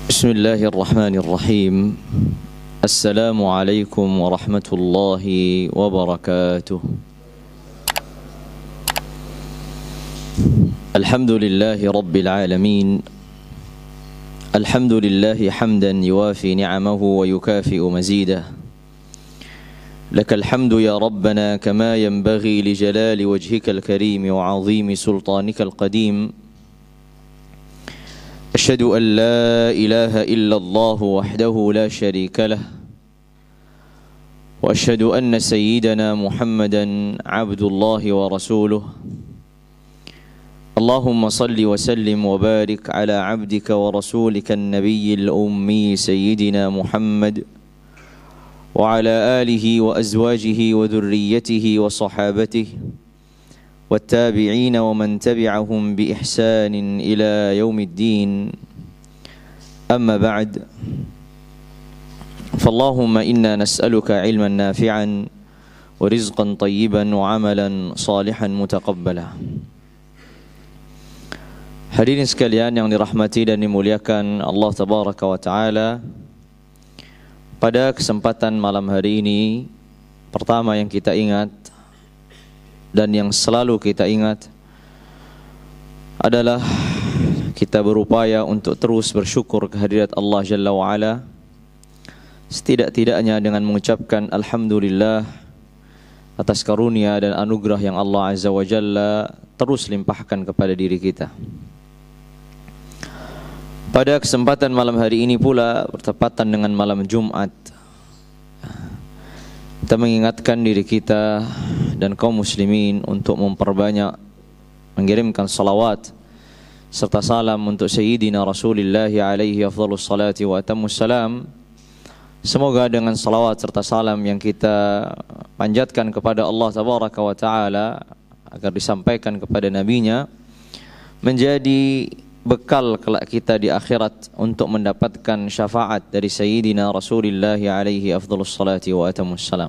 Bismillahirrahmanirrahim. Assalamualaikum warahmatullahi wabarakatuh. Alhamdulillahi rabbil alamin. Alhamdulillahi hamdan yuwafi ni'amahu wa yukafi'u mazidah. Lakal hamdu ya rabbana kama yanbaghi li jalali wajhikal karim wa 'azimi sultanikal qadim. أشهد أن لا إله إلا الله وحده لا شريك له وأشهد أن سيدنا محمدا عبد الله ورسوله اللهم صل وسلم وبارك على عبدك ورسولك النبي الأمي سيدنا محمد وعلى آله وأزواجه وذريته وصحابته والتابعين ومن تبعهم بإحسان إلى يوم الدين أما بعد فاللهم إنا نسألك علما نافعا ورزقا طيبا وعملا صالحا متقبلا. Hadirin sekalian yang dirahmati dan dimuliakan Allah Tabaraka wa Ta'ala, pada kesempatan malam hari ini, pertama yang kita ingat dan yang selalu kita ingat adalah kita berupaya untuk terus bersyukur kehadirat Allah Jalla wa'ala, setidak-tidaknya dengan mengucapkan Alhamdulillah atas karunia dan anugerah yang Allah Azza wa Jalla terus limpahkan kepada diri kita. Pada kesempatan malam hari ini pula bertepatan dengan malam Jumat, kita mengingatkan diri kita dan kaum muslimin untuk memperbanyak mengirimkan salawat serta salam untuk Sayyidina Rasulullah alaihi afdhalus salati wa atammus salam. Semoga dengan salawat serta salam yang kita panjatkan kepada Allah Tabaraka wa Ta'ala agar disampaikan kepada nabinya menjadi bekal kelak kita di akhirat untuk mendapatkan syafaat dari Sayyidina Rasulullah alaihi afdhalus salati wa atammus salam.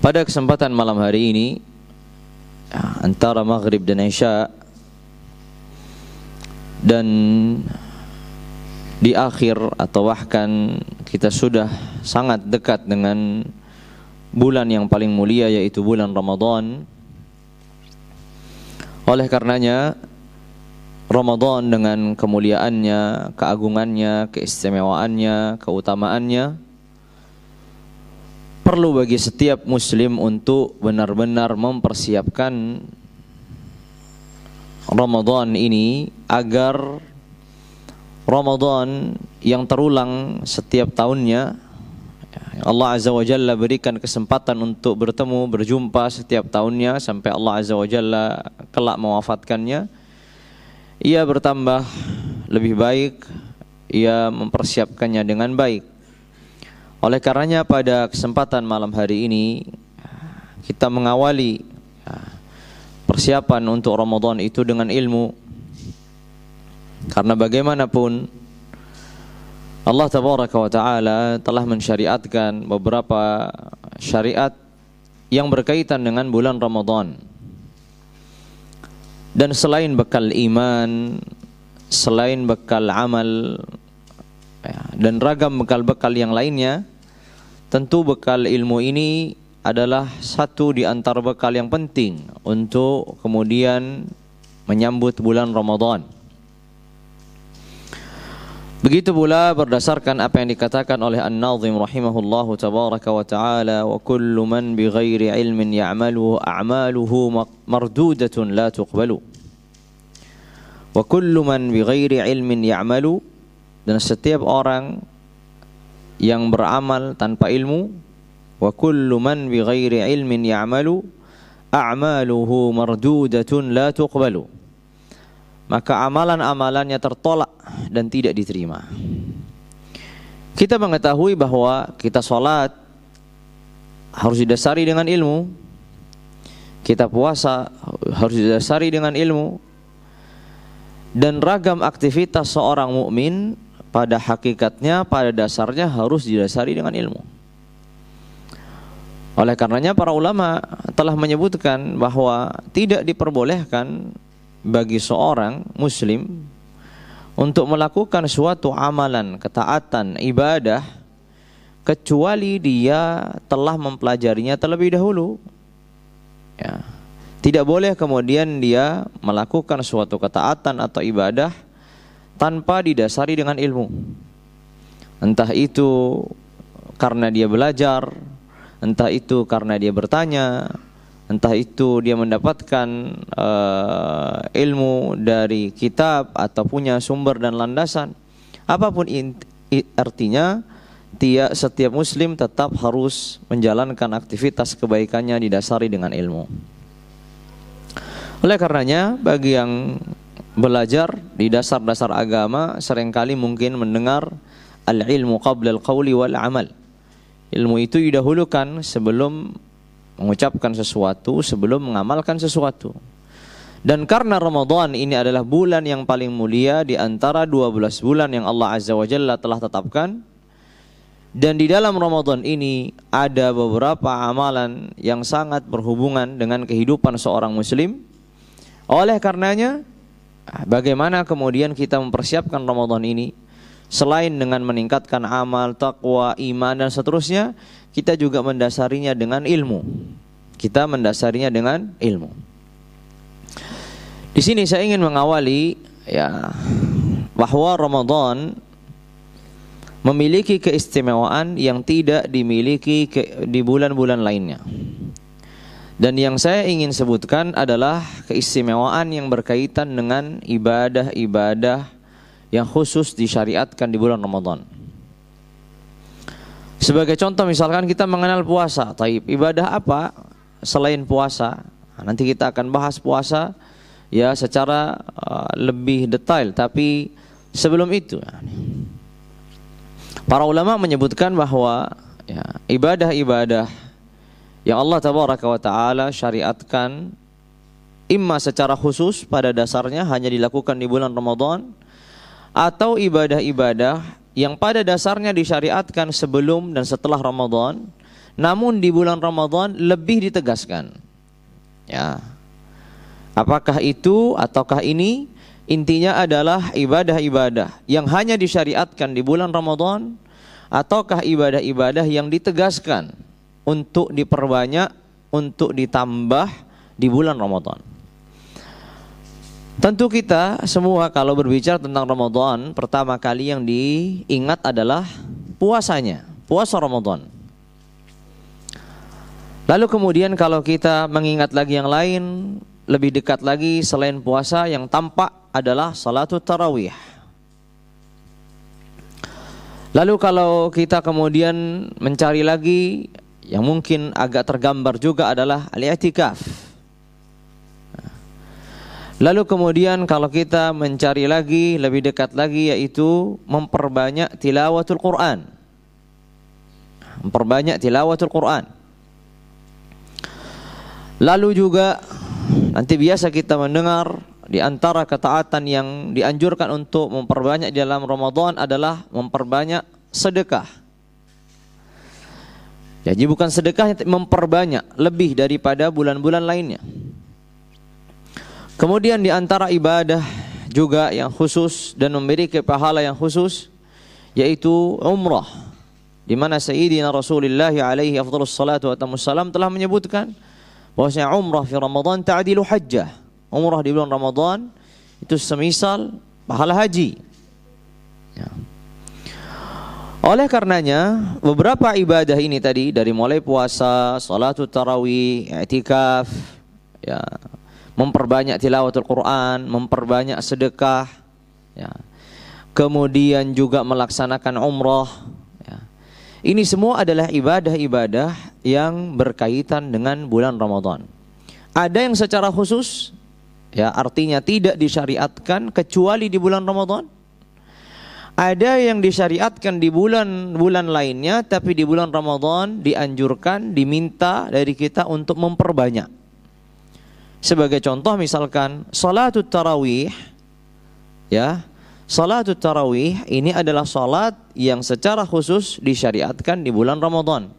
Pada kesempatan malam hari ini, antara maghrib dan isya, dan di akhir atau bahkan kita sudah sangat dekat dengan bulan yang paling mulia, yaitu bulan Ramadan. Oleh karenanya, Ramadan dengan kemuliaannya, keagungannya, keistimewaannya, keutamaannya, perlu bagi setiap muslim untuk benar-benar mempersiapkan Ramadan ini agar Ramadan yang terulang setiap tahunnya, Allah Azza wa Jalla berikan kesempatan untuk bertemu, berjumpa setiap tahunnya sampai Allah Azza wa Jalla kelak mewafatkannya, ia bertambah lebih baik, ia mempersiapkannya dengan baik. Oleh karenanya pada kesempatan malam hari ini kita mengawali persiapan untuk Ramadan itu dengan ilmu. Karena bagaimanapun Allah Tabaraka wa Ta'ala telah mensyariatkan beberapa syariat yang berkaitan dengan bulan Ramadan. Dan selain bekal iman, selain bekal amal, dan ragam bekal-bekal yang lainnya, tentu bekal ilmu ini adalah satu di antara bekal yang penting untuk kemudian menyambut bulan Ramadan. Begitu pula berdasarkan apa yang dikatakan oleh An-Nazim rahimahullahu tabaraka wa ta'ala, wa kullu man bighairi ilmin ya'malu a'maluhu mardudatun la tuqbalu. Wa kullu man bighairi ilmin ya'malu, dan setiap orang yang beramal tanpa ilmu, wa kullu man bighairi ilmin ya'malu a'maluhu mardudatun la tuqbalu, maka amalan-amalannya tertolak dan tidak diterima. Kita mengetahui bahwa kita sholat harus didasari dengan ilmu, kita puasa harus didasari dengan ilmu, dan ragam aktivitas seorang mukmin pada hakikatnya, pada dasarnya harus didasari dengan ilmu. Oleh karenanya para ulama telah menyebutkan bahwa tidak diperbolehkan bagi seorang muslim untuk melakukan suatu amalan, ketaatan, ibadah, kecuali dia telah mempelajarinya terlebih dahulu. Ya. Tidak boleh kemudian dia melakukan suatu ketaatan atau ibadah tanpa didasari dengan ilmu. Entah itu karena dia belajar, entah itu karena dia bertanya, entah itu dia mendapatkan ilmu dari kitab atau punya sumber dan landasan. Apapun artinya, setiap muslim tetap harus menjalankan aktivitas kebaikannya didasari dengan ilmu. Oleh karenanya, bagi yang belajar di dasar-dasar agama, seringkali mungkin mendengar al-ilmu qabla al-qawli wal amal. Ilmu itu didahulukan sebelum mengucapkan sesuatu, sebelum mengamalkan sesuatu. Dan karena Ramadan ini adalah bulan yang paling mulia di antara 12 bulan yang Allah Azza wa Jalla telah tetapkan, dan di dalam Ramadan ini ada beberapa amalan yang sangat berhubungan dengan kehidupan seorang muslim. Oleh karenanya, bagaimana kemudian kita mempersiapkan Ramadan ini? Selain dengan meningkatkan amal, taqwa, iman dan seterusnya, kita juga mendasarinya dengan ilmu. Kita mendasarinya dengan ilmu. Di sini saya ingin mengawali bahwa Ramadan memiliki keistimewaan yang tidak dimiliki di bulan-bulan lainnya. Dan yang saya ingin sebutkan adalah keistimewaan yang berkaitan dengan ibadah-ibadah yang khusus disyariatkan di bulan Ramadan. Sebagai contoh, misalkan kita mengenal puasa. Taib, ibadah apa selain puasa? Nanti kita akan bahas puasa ya secara lebih detail. Tapi sebelum itu, para ulama menyebutkan bahwa ibadah-ibadah yang Allah Tabaraka wa Ta'ala syariatkan imma secara khusus pada dasarnya hanya dilakukan di bulan Ramadan, atau ibadah-ibadah yang pada dasarnya disyariatkan sebelum dan setelah Ramadan, namun di bulan Ramadan lebih ditegaskan. Ya. Apakah itu ataukah ini? Intinya adalah ibadah-ibadah yang hanya disyariatkan di bulan Ramadan, ataukah ibadah-ibadah yang ditegaskan untuk diperbanyak, untuk ditambah di bulan Ramadan. Tentu kita semua kalau berbicara tentang Ramadan, pertama kali yang diingat adalah puasanya, puasa Ramadan. Lalu kemudian kalau kita mengingat lagi yang lain, lebih dekat lagi selain puasa, yang tampak adalah salatul tarawih. Lalu kalau kita kemudian mencari lagi, yang mungkin agak tergambar juga adalah al-i'tikaf. Lalu kemudian kalau kita mencari lagi, lebih dekat lagi, yaitu memperbanyak tilawatul Quran. Memperbanyak tilawatul Quran. Lalu juga nanti biasa kita mendengar di antara ketaatan yang dianjurkan untuk memperbanyak di dalam Ramadan adalah memperbanyak sedekah. Jadi bukan sedekah, memperbanyak lebih daripada bulan-bulan lainnya. Kemudian di antara ibadah juga yang khusus dan memiliki pahala yang khusus, yaitu umrah, di mana Sayyidina Rasulullah alaihi afdhalus salatu wassalam telah menyebutkan bahwasanya umrah fi Ramadan ta'dilu hajjah. Umrah di bulan Ramadan itu semisal pahala haji. Ya. Oleh karenanya, beberapa ibadah ini tadi, dari mulai puasa, salatul tarawih, i'tikaf, memperbanyak tilawatul Quran, memperbanyak sedekah, kemudian juga melaksanakan umrah. Ini semua adalah ibadah-ibadah yang berkaitan dengan bulan Ramadan. Ada yang secara khusus, artinya tidak disyariatkan kecuali di bulan Ramadan. Ada yang disyariatkan di bulan-bulan lainnya, tapi di bulan Ramadan dianjurkan, diminta dari kita untuk memperbanyak. Sebagai contoh misalkan salatul tarawih, salatul tarawih ini adalah salat yang secara khusus disyariatkan di bulan Ramadan,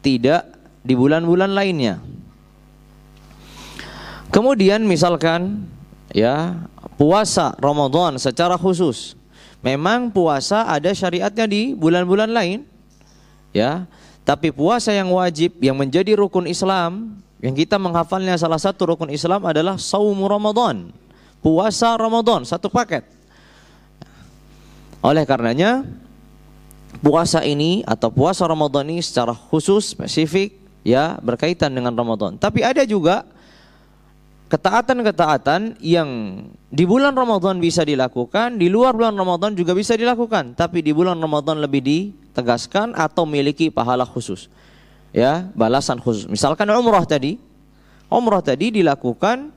tidak di bulan-bulan lainnya. Kemudian misalkan ya, puasa Ramadan secara khusus. Memang puasa ada syariatnya di bulan-bulan lain, ya. Tapi puasa yang wajib, yang menjadi rukun Islam, yang kita menghafalnya salah satu rukun Islam adalah Shaum Ramadan. Puasa Ramadan, satu paket. Oleh karenanya, puasa ini atau puasa Ramadan ini secara khusus, spesifik, ya, berkaitan dengan Ramadan. Tapi ada juga ketaatan-ketaatan yang di bulan Ramadan bisa dilakukan, di luar bulan Ramadan juga bisa dilakukan, tapi di bulan Ramadan lebih ditegaskan atau memiliki pahala khusus, ya, balasan khusus. Misalkan umrah tadi dilakukan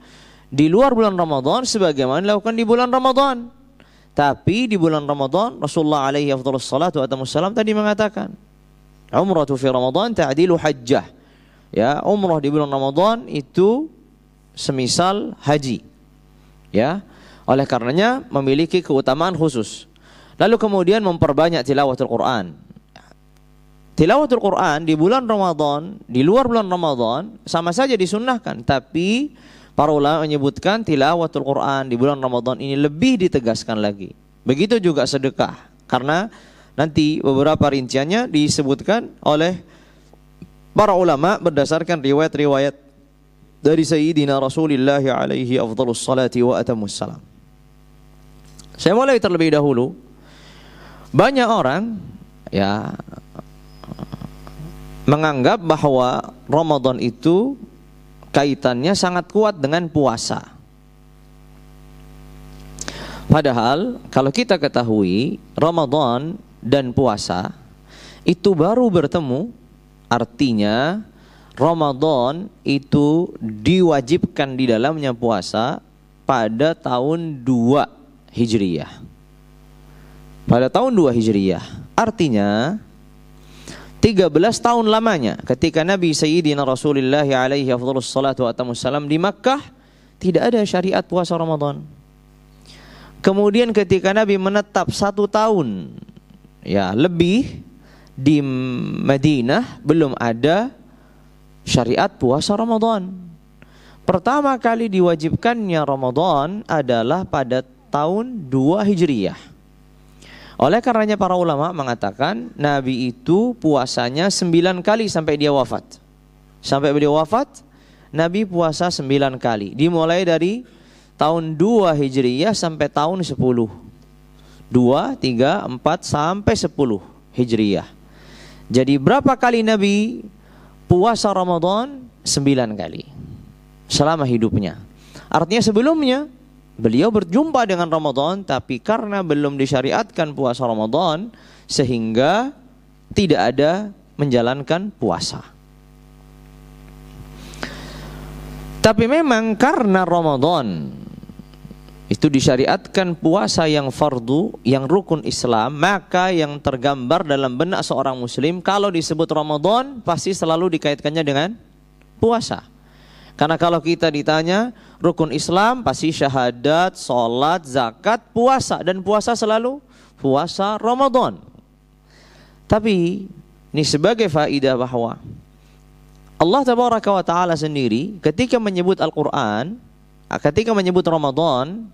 di luar bulan Ramadan sebagaimana dilakukan di bulan Ramadan. Tapi di bulan Ramadan Rasulullah alaihi afdhalus salatu wassalam tadi mengatakan, umratu fi Ramadan ta'dilu hajjah. Ya, umrah di bulan Ramadan itu semisal haji. Ya, oleh karenanya memiliki keutamaan khusus. Lalu kemudian memperbanyak tilawatul Quran. Tilawatul Quran di bulan Ramadan, di luar bulan Ramadan sama saja disunnahkan, tapi para ulama menyebutkan tilawatul Quran di bulan Ramadan ini lebih ditegaskan lagi. Begitu juga sedekah, karena nanti beberapa rinciannya disebutkan oleh para ulama berdasarkan riwayat-riwayat dari Sayyidina Rasulullah alaihi afdhalus salati wa atamus salam. Saya mulai terlebih dahulu. Banyak orang, ya, menganggap bahwa Ramadan itu kaitannya sangat kuat dengan puasa. Padahal kalau kita ketahui Ramadan dan puasa itu baru bertemu, artinya Ramadan itu diwajibkan di dalamnya puasa pada tahun 2 Hijriyah. Pada tahun 2 Hijriyah. Artinya 13 tahun lamanya ketika Nabi Sayyidina Rasulullah alaihi afdhalus salatu wassalam di Makkah tidak ada syariat puasa Ramadan. Kemudian ketika Nabi menetap 1 tahun, ya, lebih di Madinah belum ada syariat puasa Ramadan. Pertama kali diwajibkannya Ramadan adalah pada tahun 2 Hijriyah. Oleh karenanya para ulama mengatakan Nabi itu puasanya 9 kali sampai dia wafat. Sampai beliau wafat, Nabi puasa 9 kali. Dimulai dari tahun 2 Hijriyah sampai tahun 10. 2, 3, 4 sampai 10 Hijriyah. Jadi berapa kali Nabi puasa Ramadan? 9 kali selama hidupnya. Artinya sebelumnya beliau berjumpa dengan Ramadan, tapi karena belum disyariatkan puasa Ramadan sehingga tidak ada menjalankan puasa. Tapi memang karena Ramadan itu disyariatkan puasa yang fardu, yang rukun Islam, maka yang tergambar dalam benak seorang muslim kalau disebut Ramadan pasti selalu dikaitkannya dengan puasa. Karena kalau kita ditanya rukun Islam pasti syahadat, sholat, zakat, puasa, dan puasa selalu puasa Ramadan. Tapi ini sebagai faidah bahwa Allah Tabaraka wa Ta'ala sendiri ketika menyebut Al-Quran, ketika menyebut Ramadan,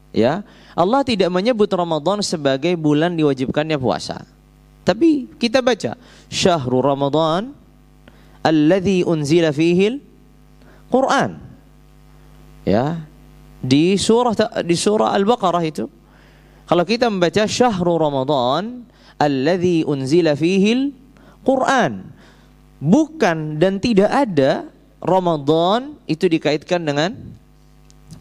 ya, Allah tidak menyebut Ramadan sebagai bulan diwajibkannya puasa. Tapi kita baca Syahrul Ramadan alladzi unzila fihil Quran. Ya, di surah Al-Baqarah itu kalau kita membaca Syahrul Ramadan alladzi unzila fihil Quran, bukan dan tidak ada Ramadan itu dikaitkan dengan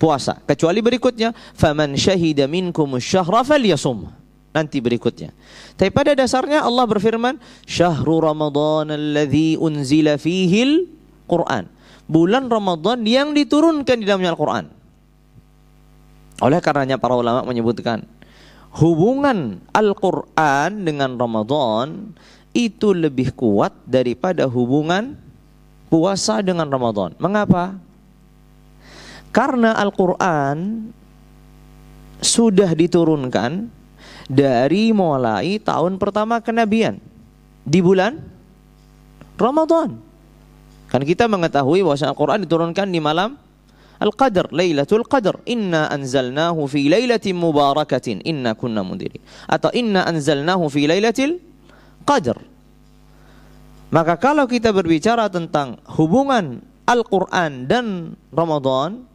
puasa, kecuali berikutnya faman syahida minkumus syahra falyasum, nanti berikutnya. Tapi pada dasarnya Allah berfirman Syahrul Ramadan alladzi unzila fihil Quran, bulan Ramadan yang diturunkan di dalamnya Al-Quran. Oleh karenanya para ulama menyebutkan hubungan Al-Quran dengan Ramadan itu lebih kuat daripada hubungan puasa dengan Ramadan. Mengapa? Karena Al-Quran sudah diturunkan dari mulai tahun pertama kenabian di bulan Ramadan. Kan kita mengetahui bahwa Al-Quran diturunkan di malam Al-Qadr, Lailatul Qadr. Inna anzalnahu fi lailatin mubarakatin inna kunna mundirin. Atau inna anzalnahu fi lailatul Qadr. Maka kalau kita berbicara tentang hubungan Al-Quran dan Ramadan,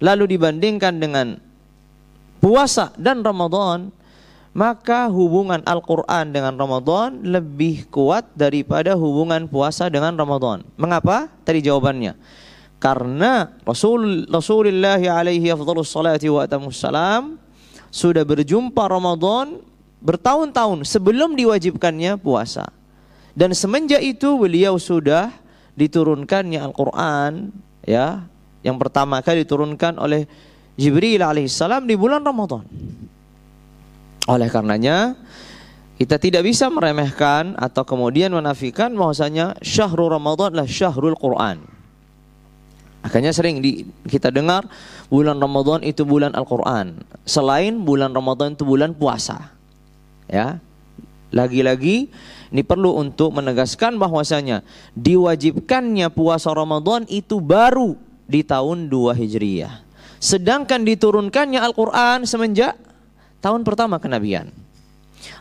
lalu dibandingkan dengan puasa dan Ramadan, maka hubungan Al-Quran dengan Ramadan lebih kuat daripada hubungan puasa dengan Ramadan. Mengapa? Tadi jawabannya. Karena Rasulullah alaihi afdhalus salati wa atamus salam sudah berjumpa Ramadan bertahun-tahun sebelum diwajibkannya puasa. Dan semenjak itu beliau sudah diturunkannya Al-Quran, ya, yang pertama kali diturunkan oleh Jibril alaihissalam di bulan Ramadan. Oleh karenanya kita tidak bisa meremehkan atau kemudian menafikan bahwasanya syahrul Ramadan adalah syahrul Quran. Makanya sering kita dengar bulan Ramadan itu bulan Al-Quran, selain bulan Ramadan itu bulan puasa. Ya, lagi-lagi ini perlu untuk menegaskan bahwasanya diwajibkannya puasa Ramadan itu baru di tahun 2 Hijriyah. Sedangkan diturunkannya Al-Quran semenjak tahun pertama kenabian.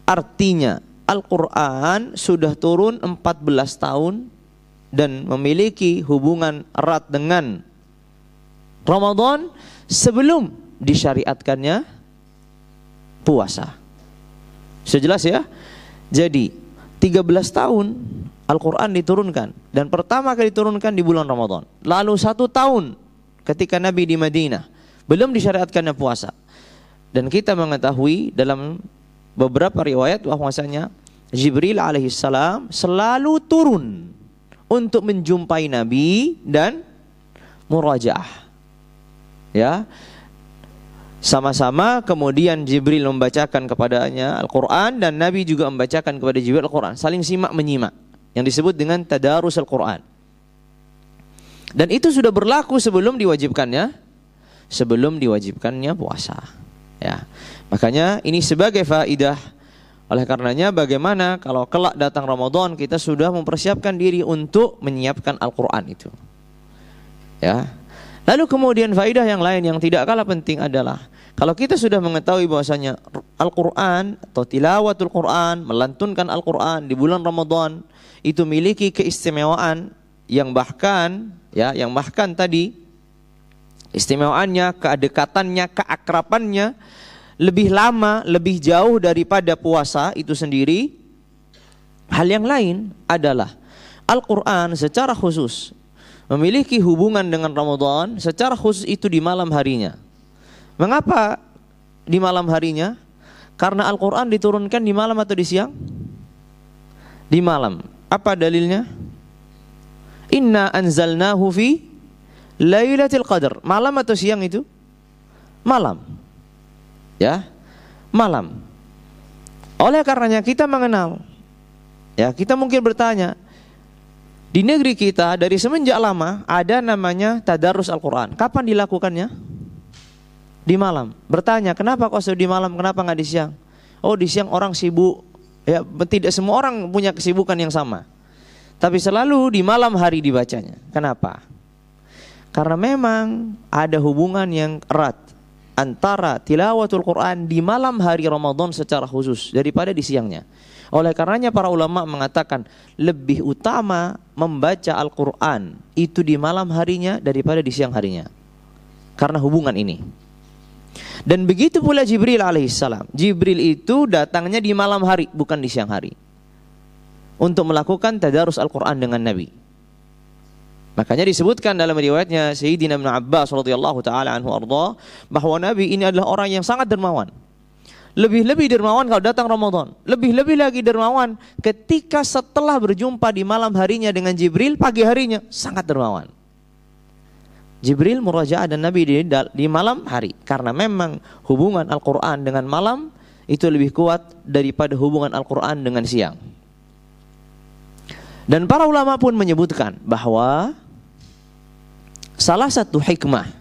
Artinya Al-Quran sudah turun 14 tahun dan memiliki hubungan erat dengan Ramadan sebelum disyariatkannya puasa. Sudah jelas ya? Jadi 13 tahun Al-Quran diturunkan, dan pertama kali diturunkan di bulan Ramadan. Lalu 1 tahun ketika Nabi di Madinah belum disyariatkannya puasa. Dan kita mengetahui dalam beberapa riwayat bahwasanya Jibril alaihissalam selalu turun untuk menjumpai Nabi dan murajaah. Ya, sama-sama kemudian Jibril membacakan kepadanya Al-Quran dan Nabi juga membacakan kepada Jibril Al-Quran. Saling simak menyimak, yang disebut dengan tadarus Al-Quran. Dan itu sudah berlaku sebelum diwajibkannya puasa. Ya, makanya ini sebagai faidah. Oleh karenanya bagaimana kalau kelak datang Ramadan kita sudah mempersiapkan diri untuk menyiapkan Al-Quran itu. Ya. Lalu kemudian faidah yang lain yang tidak kalah penting adalah kalau kita sudah mengetahui bahwasanya Al-Quran atau tilawatul Quran, melantunkan Al-Quran di bulan Ramadan itu memiliki keistimewaan yang bahkan tadi istimewaannya, kedekatannya, keakrabannya lebih lama, lebih jauh daripada puasa itu sendiri. Hal yang lain adalah Al-Quran secara khusus memiliki hubungan dengan Ramadan secara khusus itu di malam harinya. Mengapa di malam harinya? Karena Al-Quran diturunkan di malam atau di siang? Di malam. Apa dalilnya? Inna anzalnahu fi lailatul qadr. Malam atau siang itu? Malam. Ya, malam. Oleh karenanya kita mengenal, ya, kita mungkin bertanya, di negeri kita dari semenjak lama ada namanya tadarus Al-Quran. Kapan dilakukannya? Di malam. Bertanya, kenapa kok di malam, kenapa nggak di siang? Oh, di siang orang sibuk. Ya, tidak semua orang punya kesibukan yang sama. Tapi selalu di malam hari dibacanya. Kenapa? Karena memang ada hubungan yang erat antara tilawatul Quran di malam hari Ramadan secara khusus daripada di siangnya. Oleh karenanya para ulama mengatakan lebih utama membaca Al-Quran itu di malam harinya daripada di siang harinya. Karena hubungan ini. Dan begitu pula Jibril alaihissalam. Jibril itu datangnya di malam hari, bukan di siang hari, untuk melakukan tadarus Al-Quran dengan Nabi. Makanya disebutkan dalam riwayatnya Sayyidina Ibn Abbas radhiyallahu taala anhu arda bahwa Nabi ini adalah orang yang sangat dermawan. Lebih-lebih dermawan kalau datang Ramadan. Lebih-lebih lagi dermawan ketika setelah berjumpa di malam harinya dengan Jibril, pagi harinya sangat dermawan. Jibril murajaah dan Nabi di malam hari. Karena memang hubungan Al-Quran dengan malam itu lebih kuat daripada hubungan Al-Quran dengan siang. Dan para ulama pun menyebutkan bahwa salah satu hikmah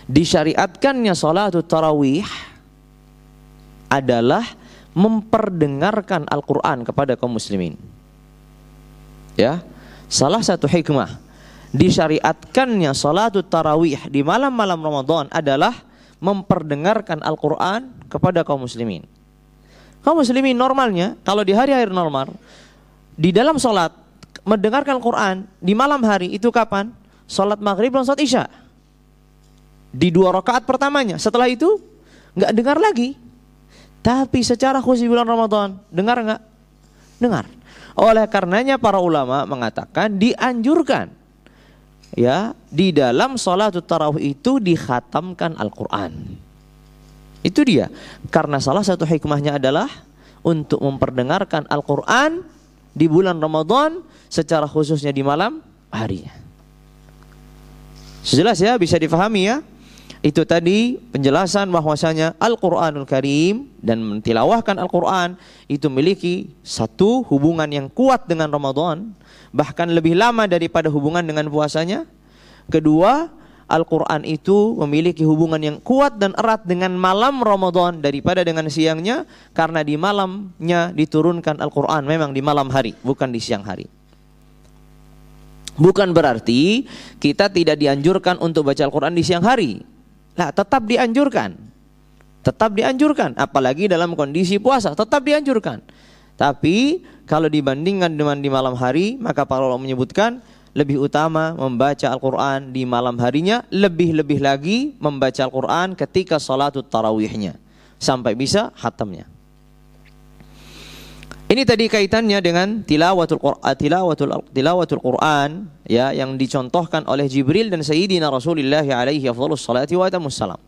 disyariatkannya salatul tarawih adalah memperdengarkan Al-Quran kepada kaum muslimin. Ya, salah satu hikmah disyariatkannya salatut tarawih di malam-malam Ramadan adalah memperdengarkan Al-Quran kepada kaum muslimin. Kaum muslimin normalnya kalau di hari-hari normal di dalam salat mendengarkan Al-Quran di malam hari itu kapan? Salat maghrib dan salat isya. Di 2 rakaat pertamanya. Setelah itu nggak dengar lagi. Tapi secara khusus bulan Ramadan dengar nggak? Dengar. Oleh karenanya para ulama mengatakan dianjurkan ya di dalam salatut tarawih itu dikhatamkan Al-Quran. Itu dia. Karena salah satu hikmahnya adalah untuk memperdengarkan Al-Quran di bulan Ramadan secara khususnya di malam harinya. Jelas ya, bisa difahami ya. Itu tadi penjelasan bahwasanya Al-Quranul Karim dan mentilawahkan Al-Quran itu memiliki satu hubungan yang kuat dengan Ramadan, bahkan lebih lama daripada hubungan dengan puasanya. Kedua, Al-Quran itu memiliki hubungan yang kuat dan erat dengan malam Ramadan daripada dengan siangnya, karena di malamnya diturunkan Al-Quran memang di malam hari, bukan di siang hari. Bukan berarti kita tidak dianjurkan untuk baca Al-Quran di siang hari. Nah, tetap dianjurkan. Tetap dianjurkan, apalagi dalam kondisi puasa, tetap dianjurkan. Tapi kalau dibandingkan dengan di malam hari, maka para ulama menyebutkan lebih utama membaca Al-Quran di malam harinya, lebih-lebih lagi membaca Al-Quran ketika salatut tarawihnya sampai bisa khatamnya. Ini tadi kaitannya dengan tilawatul Quran ya, yang dicontohkan oleh Jibril dan Sayyidina Rasulullah alaihi afdhalus salati wa atamus salam.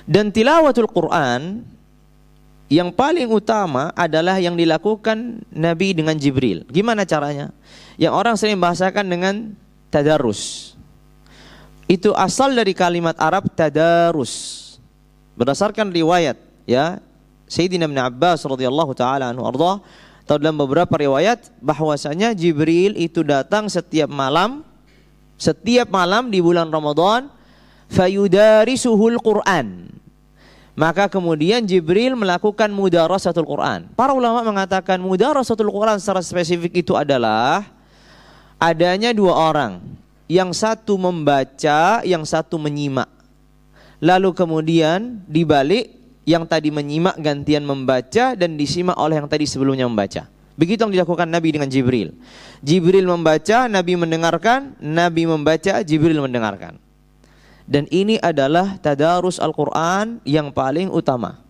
Dan tilawatul Quran yang paling utama adalah yang dilakukan Nabi dengan Jibril. Gimana caranya? Yang orang sering bahasakan dengan tadarus. Itu asal dari kalimat Arab tadarus. Berdasarkan riwayat ya Sayyidina Ibn Abbas radhiyallahu taala anhu arda, atau dalam beberapa riwayat bahwasanya Jibril itu datang setiap malam di bulan Ramadan, fayudarisuhul Quran. Maka kemudian Jibril melakukan mudarasatul Quran. Para ulama mengatakan mudarasatul Quran secara spesifik itu adalah adanya 2 orang, yang satu membaca, yang satu menyimak. Lalu kemudian dibalik, yang tadi menyimak gantian membaca dan disimak oleh yang tadi sebelumnya membaca. Begitu yang dilakukan Nabi dengan Jibril. Jibril membaca, Nabi mendengarkan, Nabi membaca, Jibril mendengarkan. Dan ini adalah tadarus Al-Quran yang paling utama.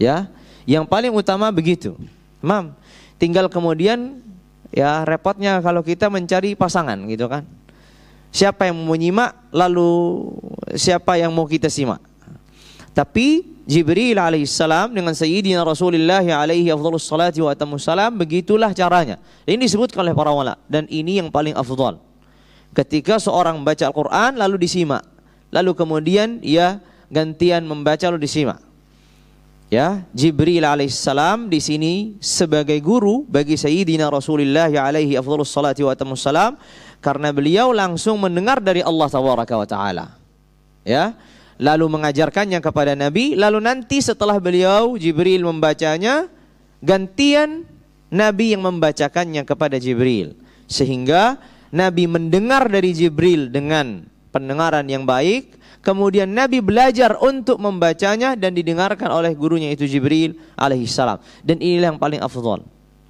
Ya, yang paling utama begitu. Tinggal kemudian ya repotnya kalau kita mencari pasangan gitu kan. Siapa yang mau menyimak, lalu siapa yang mau kita simak. Tapi Jibril alaihissalam dengan Sayyidina Rasulullah alaihi afdhalus salati wa atamus salam, begitulah caranya. Ini disebutkan oleh para ulama dan ini yang paling afdhal. Ketika seorang membaca Al-Quran lalu disimak, lalu kemudian ia gantian membaca lalu disimak. Ya, Jibril alaihissalam di sini sebagai guru bagi Sayyidina Rasulullah alaihi afdhalus salati wa atamus salam, karena beliau langsung mendengar dari Allah tabaraka wa taala. Ya, lalu mengajarkannya kepada Nabi, lalu nanti setelah beliau Jibril membacanya, gantian Nabi yang membacakannya kepada Jibril, sehingga Nabi mendengar dari Jibril dengan pendengaran yang baik, kemudian Nabi belajar untuk membacanya dan didengarkan oleh gurunya itu Jibril alaihissalam. Dan inilah yang paling afdal.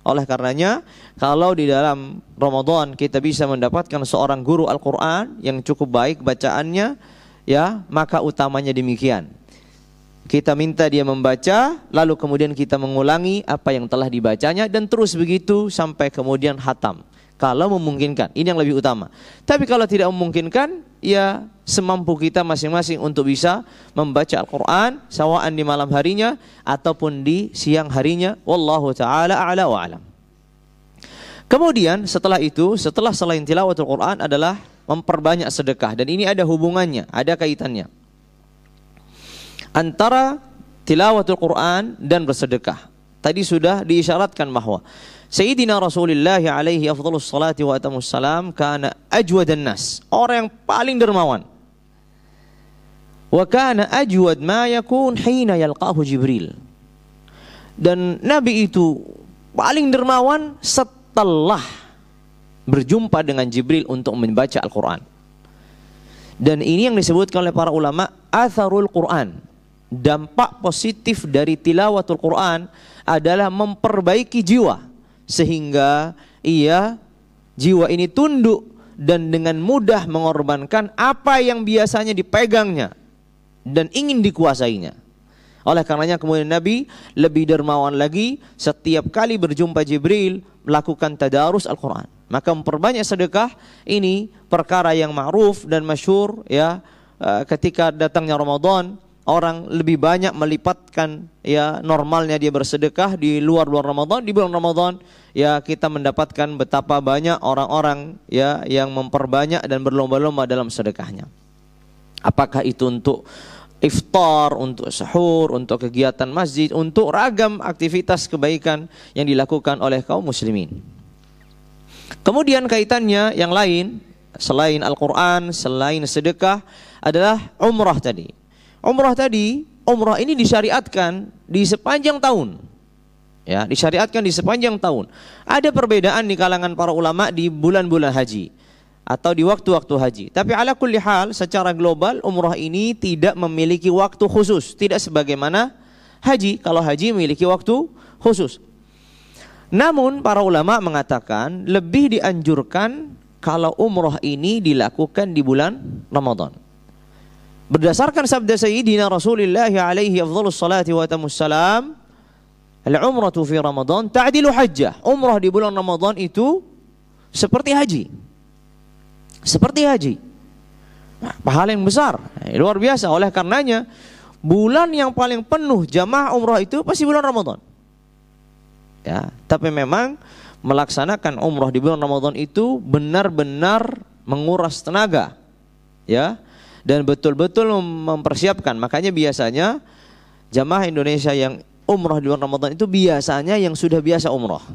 Oleh karenanya, kalau di dalam Ramadan kita bisa mendapatkan seorang guru Al-Quran yang cukup baik bacaannya, ya, maka utamanya demikian. Kita minta dia membaca, lalu kemudian kita mengulangi apa yang telah dibacanya dan terus begitu sampai kemudian khatam. Kalau memungkinkan, ini yang lebih utama. Tapi kalau tidak memungkinkan, ya semampu kita masing-masing untuk bisa membaca Al-Quran sawaan di malam harinya ataupun di siang harinya. Wallahu ta'ala a'la wa a'lam. Kemudian setelah itu, setelah selain tilawatul Quran adalah memperbanyak sedekah. Dan ini ada hubungannya, ada kaitannya antara tilawatul Quran dan bersedekah. Tadi sudah diisyaratkan bahwa Sayyidina Rasulullah alaihi afdhalus salati wa atamus salam kana ajwadan nas, orang yang paling dermawan. Wa kana ajwad ma yakun hina yalqahu Jibril. Dan Nabi itu paling dermawan setelah berjumpa dengan Jibril untuk membaca Al-Quran. Dan ini yang disebutkan oleh para ulama atharul Quran. Dampak positif dari tilawatul Quran adalah memperbaiki jiwa, sehingga jiwa ini tunduk dan dengan mudah mengorbankan apa yang biasanya dipegangnya dan ingin dikuasainya. Oleh karenanya kemudian Nabi lebih dermawan lagi, setiap kali berjumpa Jibril melakukan tadarus Al-Quran. Maka memperbanyak sedekah ini perkara yang ma'ruf dan masyhur, ya. Ketika datangnya Ramadan, orang lebih banyak melipatkan, ya, normalnya dia bersedekah di luar Ramadan. Di bulan Ramadan, ya, kita mendapatkan betapa banyak orang-orang, ya, yang memperbanyak dan berlomba-lomba dalam sedekahnya. Apakah itu untuk iftar, untuk sahur, untuk kegiatan masjid, untuk ragam aktivitas kebaikan yang dilakukan oleh kaum muslimin. Kemudian kaitannya yang lain selain Al-Quran, selain sedekah adalah umrah tadi. Umrah ini disyariatkan di sepanjang tahun. Ya, disyariatkan di sepanjang tahun. Ada perbedaan di kalangan para ulama di bulan-bulan haji atau di waktu-waktu haji. Tapi ala kulli hal, secara global umrah ini tidak memiliki waktu khusus, tidak sebagaimana haji. Kalau haji memiliki waktu khusus. Namun para ulama mengatakan lebih dianjurkan kalau umrah ini dilakukan di bulan Ramadan. Berdasarkan sabda Sayyidina Rasulullah alaihi afdhalus salati wa atamus salam, al-umratu fi Ramadan ta'dilu hajjah. Umrah di bulan Ramadan itu seperti haji. Seperti haji. Pahala yang besar, luar biasa. Oleh karenanya bulan yang paling penuh jamaah umrah itu pasti bulan Ramadan. Ya, tapi memang melaksanakan umrah di bulan Ramadan itu benar-benar menguras tenaga, ya, dan betul-betul mempersiapkan. Makanya biasanya jamaah Indonesia yang umrah di bulan Ramadan itu biasanya yang sudah biasa umrah,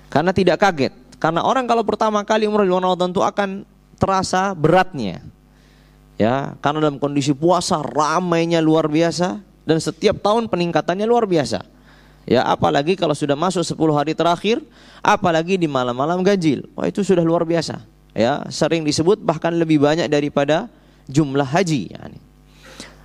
karena tidak kaget. Karena orang kalau pertama kali umrah di bulan Ramadan itu akan terasa beratnya, ya, karena dalam kondisi puasa ramainya luar biasa dan setiap tahun peningkatannya luar biasa. Ya, apalagi kalau sudah masuk 10 hari terakhir, apalagi di malam-malam ganjil. Wah, itu sudah luar biasa. Ya, sering disebut bahkan lebih banyak daripada jumlah haji, yani.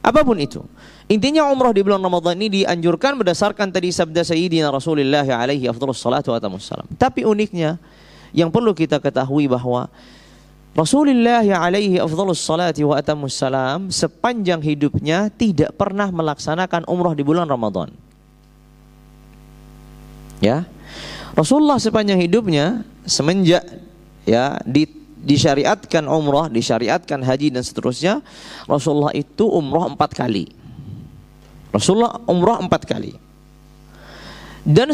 Apapun itu, intinya umrah di bulan Ramadan ini dianjurkan berdasarkan tadi sabda Sayyidina Rasulullah alaihi afdhalus salatu wa atamus salam. Tapi uniknya yang perlu kita ketahui bahwa Rasulullah alaihi afdhalus salatu wa atamus salam sepanjang hidupnya tidak pernah melaksanakan umrah di bulan Ramadan. Ya, Rasulullah sepanjang hidupnya semenjak, ya, disyariatkan umrah, disyariatkan haji dan seterusnya, Rasulullah itu umrah 4 kali. Rasulullah umrah 4 kali. Dan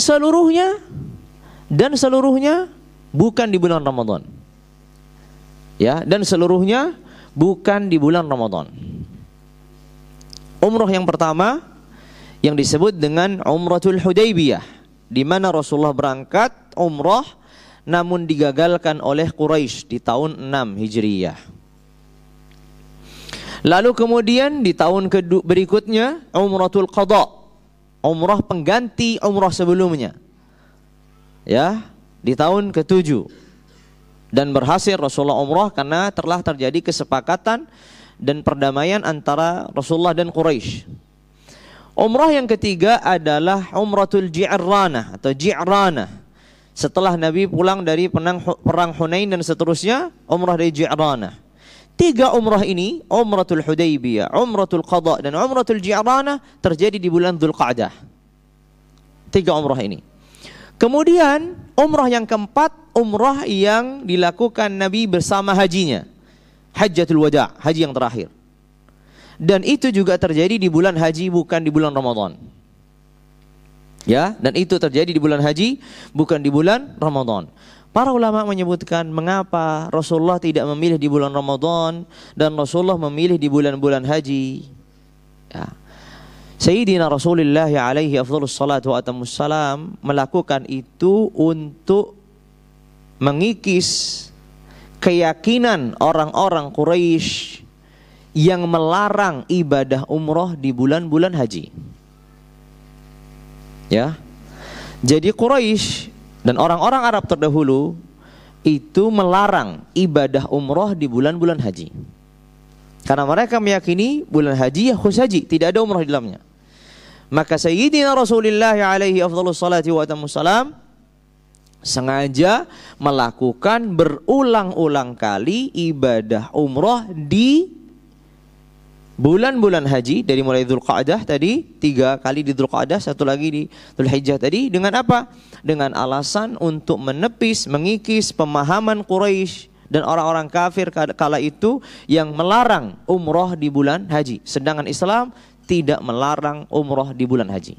seluruhnya bukan di bulan Ramadan. Ya, dan seluruhnya bukan di bulan Ramadan. Umrah yang pertama yang disebut dengan Umratul Hudaybiyah, di mana Rasulullah berangkat umrah namun digagalkan oleh Quraisy di tahun 6 Hijriyah. Lalu kemudian di tahun berikutnya Umratul Qadha, umrah pengganti umrah sebelumnya, ya, di tahun ke-7. Dan berhasil Rasulullah umrah karena telah terjadi kesepakatan dan perdamaian antara Rasulullah dan Quraisy. Umrah yang ketiga adalah Umratul Ji'ranah atau Ji'ranah. Setelah Nabi pulang dari perang Hunain dan seterusnya, umrah dari Ji'ranah. 3 umrah ini, Umratul Hudaybiyah, Umratul Qadha dan Umratul Ji'ranah, terjadi di bulan Dzulqa'dah. 3 umrah ini. Kemudian umrah yang keempat, umrah yang dilakukan Nabi bersama hajinya, Hajjatul Wada', haji yang terakhir. Dan itu juga terjadi di bulan haji, bukan di bulan Ramadan. Ya, dan itu terjadi di bulan haji, bukan di bulan Ramadan. Para ulama menyebutkan mengapa Rasulullah tidak memilih di bulan Ramadan dan Rasulullah memilih di bulan-bulan haji. Ya. Sayyidina Rasulullah alaihi afdhalus salatu wa atamus salam melakukan itu untuk mengikis keyakinan orang-orang Quraisy yang melarang ibadah umrah di bulan-bulan haji. Ya. Jadi Quraisy dan orang-orang Arab terdahulu itu melarang ibadah umroh di bulan-bulan haji. Karena mereka meyakini bulan haji ya khusus haji, tidak ada umroh di dalamnya. Maka Sayyidina Rasulullah alaihi afdhalus salati wa atammus salam sengaja melakukan berulang-ulang kali ibadah umroh di bulan-bulan haji, dari mulai Dzulqa'dah tadi 3 kali di Dzulqa'dah, 1 lagi di Dzulhijjah tadi, dengan apa? Dengan alasan untuk menepis, mengikis pemahaman Quraisy dan orang-orang kafir kala itu yang melarang umroh di bulan haji, sedangkan Islam tidak melarang umroh di bulan haji.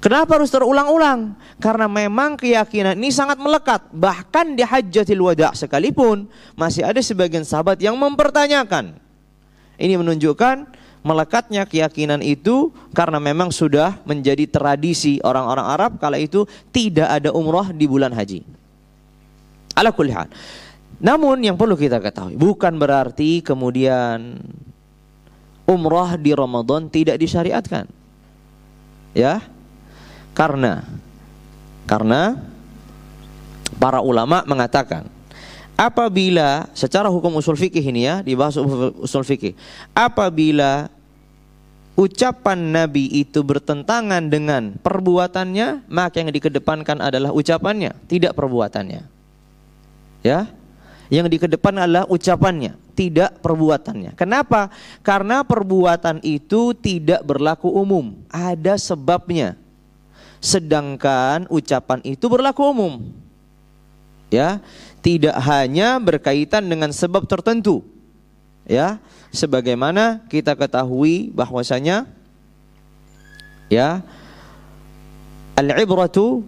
Kenapa harus terulang-ulang? Karena memang keyakinan ini sangat melekat. Bahkan di Hajjatul Wada' sekalipun masih ada sebagian sahabat yang mempertanyakan. Ini menunjukkan melekatnya keyakinan itu karena memang sudah menjadi tradisi orang-orang Arab kala itu tidak ada umrah di bulan haji. Ala kulli hal. Namun yang perlu kita ketahui, bukan berarti kemudian umrah di Ramadan tidak disyariatkan. Ya. Karena para ulama mengatakan apabila secara hukum usul fikih ini ya, dibahas usul fikih, apabila ucapan Nabi itu bertentangan dengan perbuatannya, maka yang dikedepankan adalah ucapannya, tidak perbuatannya. Ya, yang dikedepan adalah ucapannya, tidak perbuatannya. Kenapa? Karena perbuatan itu tidak berlaku umum, ada sebabnya. Sedangkan ucapan itu berlaku umum. Ya, tidak hanya berkaitan dengan sebab tertentu. Ya, sebagaimana kita ketahui bahwasanya ya, al-ibratu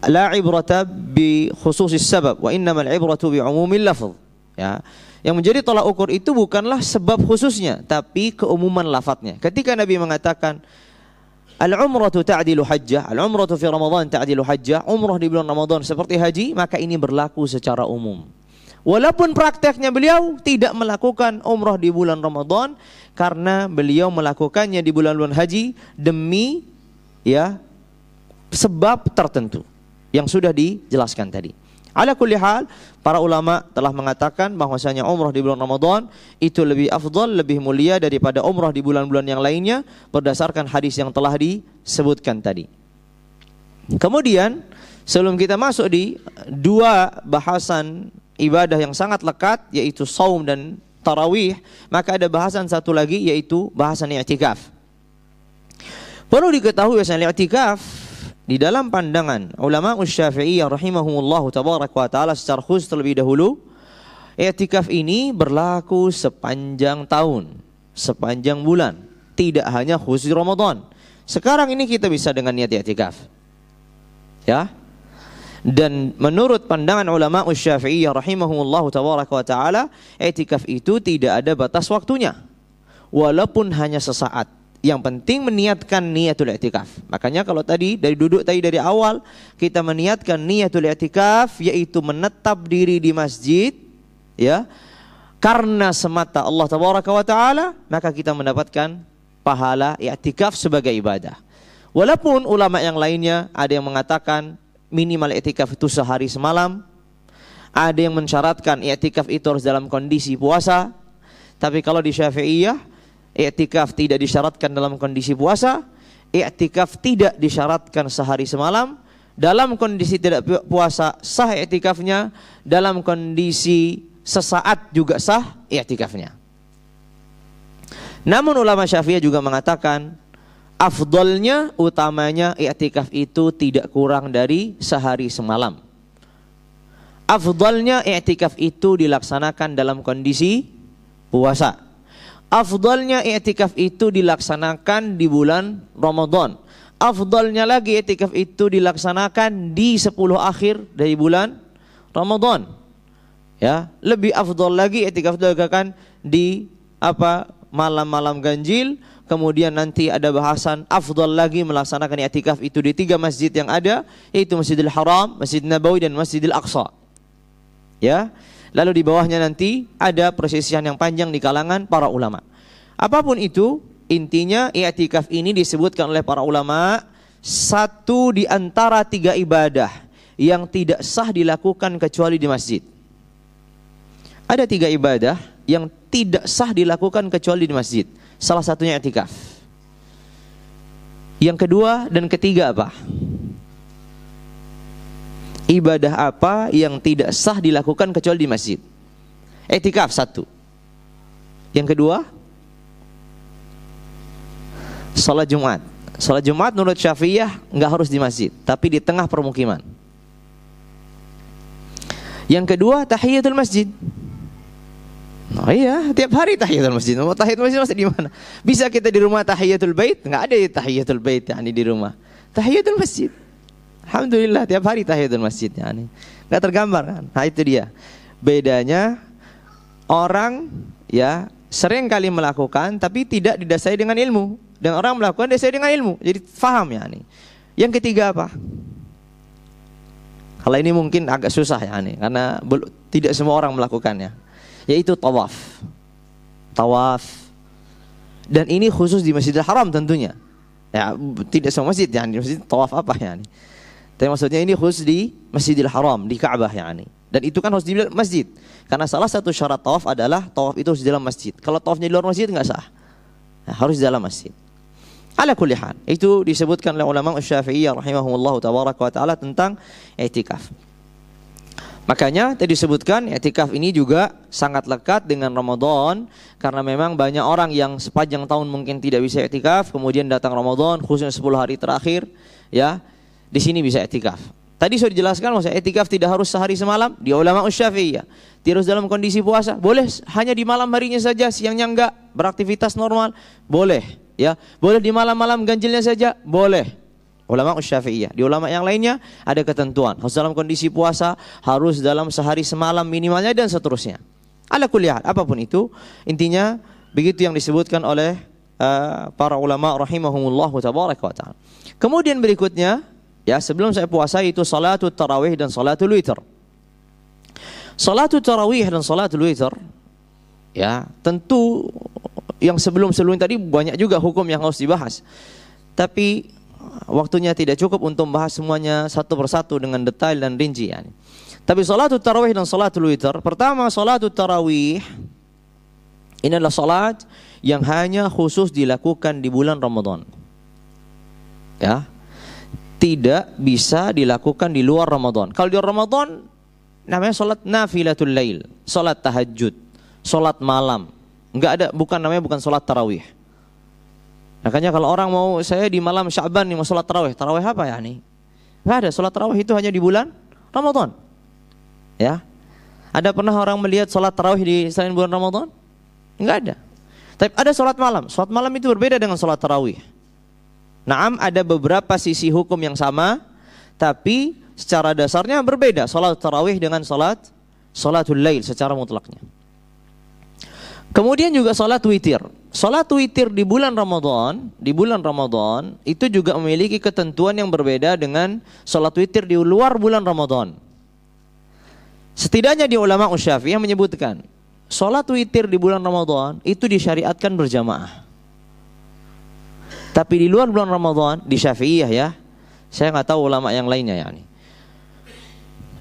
la ibrata bi khususis sabab wa innamal ibratu bi umumil lafz. Ya, yang menjadi tolak ukur itu bukanlah sebab khususnya, tapi keumuman lafadznya. Ketika Nabi mengatakan al-umratu ta'dilu hajjah, al-umratu fi Ramadan ta'dilu hajjah, umrah di bulan Ramadan seperti haji, maka ini berlaku secara umum. Walaupun prakteknya beliau tidak melakukan umrah di bulan Ramadan karena beliau melakukannya di bulan-bulan haji demi ya sebab tertentu yang sudah dijelaskan tadi. Ala kulli hal, para ulama telah mengatakan bahwasanya umrah di bulan Ramadan itu lebih afdal, lebih mulia daripada umrah di bulan-bulan yang lainnya berdasarkan hadis yang telah disebutkan tadi. Kemudian sebelum kita masuk di 2 bahasan ibadah yang sangat lekat, yaitu saum dan tarawih, maka ada bahasan satu lagi, yaitu bahasan i'tikaf. Perlu diketahui bahwa i'tikaf di dalam pandangan ulama Syafi'iyah rahimahumullahu tabaraka wa ta'ala secara khusus terlebih dahulu, i'tikaf ini berlaku sepanjang tahun, sepanjang bulan, tidak hanya khusus Ramadan. Sekarang ini kita bisa dengan niat i'tikaf. Ya. Dan menurut pandangan ulama Syafi'iyah rahimahumullahu tabaraka wa ta'ala, i'tikaf itu tidak ada batas waktunya, walaupun hanya sesaat. Yang penting meniatkan niatul i'tikaf. Makanya kalau tadi dari duduk tadi dari awal kita meniatkan niatul i'tikaf, yaitu menetap diri di masjid ya, karena semata Allah tabaraka wa ta'ala, maka kita mendapatkan pahala i'tikaf sebagai ibadah. Walaupun ulama yang lainnya ada yang mengatakan minimal i'tikaf itu sehari semalam, ada yang mensyaratkan i'tikaf itu harus dalam kondisi puasa. Tapi kalau di Syafi'iyah, i'tikaf tidak disyaratkan dalam kondisi puasa, i'tikaf tidak disyaratkan sehari semalam. Dalam kondisi tidak puasa sah i'tikafnya, dalam kondisi sesaat juga sah i'tikafnya. Namun ulama Syafi'iyah juga mengatakan afdalnya, utamanya i'tikaf itu tidak kurang dari sehari semalam. Afdalnya i'tikaf itu dilaksanakan dalam kondisi puasa. Afdalnya i'tikaf itu dilaksanakan di bulan Ramadan. Afdalnya lagi i'tikaf itu dilaksanakan di 10 akhir dari bulan Ramadan. Ya, lebih afdal lagi i'tikaf dilakukan di malam-malam ganjil. Kemudian nanti ada bahasan afdal lagi melaksanakan i'tikaf itu di 3 masjid yang ada, yaitu Masjidil Haram, Masjid Nabawi dan Masjidil Aqsa. Ya. Lalu di bawahnya nanti ada persisian yang panjang di kalangan para ulama. Apapun itu, intinya i'tikaf ini disebutkan oleh para ulama satu di antara 3 ibadah yang tidak sah dilakukan kecuali di masjid. Ada 3 ibadah yang tidak sah dilakukan kecuali di masjid. Salah satunya i'tikaf. Yang kedua dan ketiga apa? Ibadah apa yang tidak sah dilakukan kecuali di masjid? I'tikaf 1. Yang kedua, salat Jumat. Salat Jumat menurut Syafi'iyah enggak harus di masjid, tapi di tengah permukiman. Yang kedua, tahiyatul masjid. Oh iya, tiap hari tahiyatul masjid. Mau tahiyatul masjid di mana? Bisa kita di rumah tahiyatul bait? Enggak ada tahiyatul bait yakni di rumah. Tahiyatul masjid. Alhamdulillah tiap hari tahiyatul masjid yakni. Enggak tergambar kan? Nah itu dia. Bedanya orang ya sering kali melakukan tapi tidak didasari dengan ilmu, dan orang melakukan didasari dengan ilmu. Jadi faham yakni. Yang ketiga apa? Kalau ini mungkin agak susah yakni karena tidak semua orang melakukannya. Yaitu tawaf. Tawaf. Dan ini khusus di Masjidil Haram tentunya. Ya, tidak semua masjid ya, di masjid tawaf apa ya nih. Tapi maksudnya ini khusus di Masjidil Haram, di Ka'bah ya nih. Dan itu kan harus di masjid. Karena salah satu syarat tawaf adalah tawaf itu harus di dalam masjid. Kalau tawafnya di luar masjid enggak sah. Nah, harus di dalam masjid. Ala kulli hal, itu disebutkan oleh ulama Syafi'iyah rahimahumullah tabaraka wa taala tentang i'tikaf. Makanya tadi disebutkan i'tikaf ini juga sangat lekat dengan Ramadan, karena memang banyak orang yang sepanjang tahun mungkin tidak bisa i'tikaf, kemudian datang Ramadan khususnya 10 hari terakhir ya, di sini bisa i'tikaf. Tadi sudah dijelaskan bahwa i'tikaf tidak harus sehari semalam di ulama Syafi'iyah. Tidak harus dalam kondisi puasa, boleh hanya di malam harinya saja, siangnya enggak, beraktivitas normal, boleh ya. Boleh di malam-malam ganjilnya saja, boleh. Ulama Syafi'iyah. Di ulama yang lainnya ada ketentuan. Harus dalam kondisi puasa, harus dalam sehari semalam minimalnya dan seterusnya. Ala kulli hal, apapun itu, intinya begitu yang disebutkan oleh para ulama rahimahumullah tabaraka wa taala. Kemudian berikutnya, ya sebelum saya puasa itu salatul tarawih dan salatul witr. Salatul tarawih dan salatul witr, ya tentu yang sebelum-sebelum tadi banyak juga hukum yang harus dibahas. Tapi waktunya tidak cukup untuk membahas semuanya satu persatu dengan detail dan rinci yani. Tapi salatul tarawih dan salatul witr, pertama salatul tarawih ini adalah salat yang hanya khusus dilakukan di bulan Ramadan. Ya. Tidak bisa dilakukan di luar Ramadan. Kalau di Ramadan namanya salat nafilatul lail, salat tahajud, salat malam. Enggak ada, bukan salat tarawih. Makanya kalau orang mau, saya di malam Sya'ban nih mau sholat tarawih. Tarawih apa ya nih? Enggak ada, sholat tarawih itu hanya di bulan Ramadan. Ya. Ada pernah orang melihat sholat tarawih di selain bulan Ramadan? Enggak ada. Tapi ada sholat malam. Sholat malam itu berbeda dengan sholat tarawih. Naam, ada beberapa sisi hukum yang sama, tapi secara dasarnya berbeda. Sholat tarawih dengan sholatul lail secara mutlaknya. Kemudian juga sholat witir. Sholat witir di bulan Ramadan itu juga memiliki ketentuan yang berbeda dengan sholat witir di luar bulan Ramadan. Setidaknya di ulama Syafi'iyah menyebutkan sholat witir di bulan Ramadan itu disyariatkan berjamaah. Tapi di luar bulan Ramadan di Syafi'iyah ya, saya nggak tahu ulama yang lainnya ya.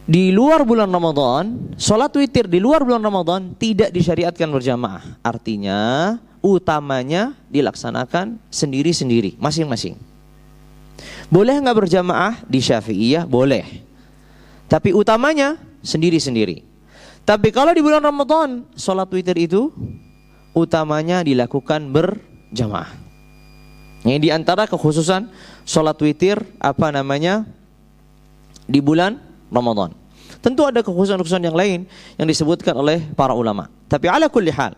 Di luar bulan Ramadan, sholat witir di luar bulan Ramadan tidak disyariatkan berjamaah. Artinya utamanya dilaksanakan sendiri-sendiri, masing-masing. Boleh nggak berjamaah? Di Syafi'iyah boleh. Tapi utamanya sendiri-sendiri. Tapi kalau di bulan Ramadan, sholat witir itu utamanya dilakukan berjamaah. Ini di antara kekhususan sholat witir di bulan Ramadan. Tentu ada kekhususan-kekhususan yang lain yang disebutkan oleh para ulama. Tapi ala kulli hal,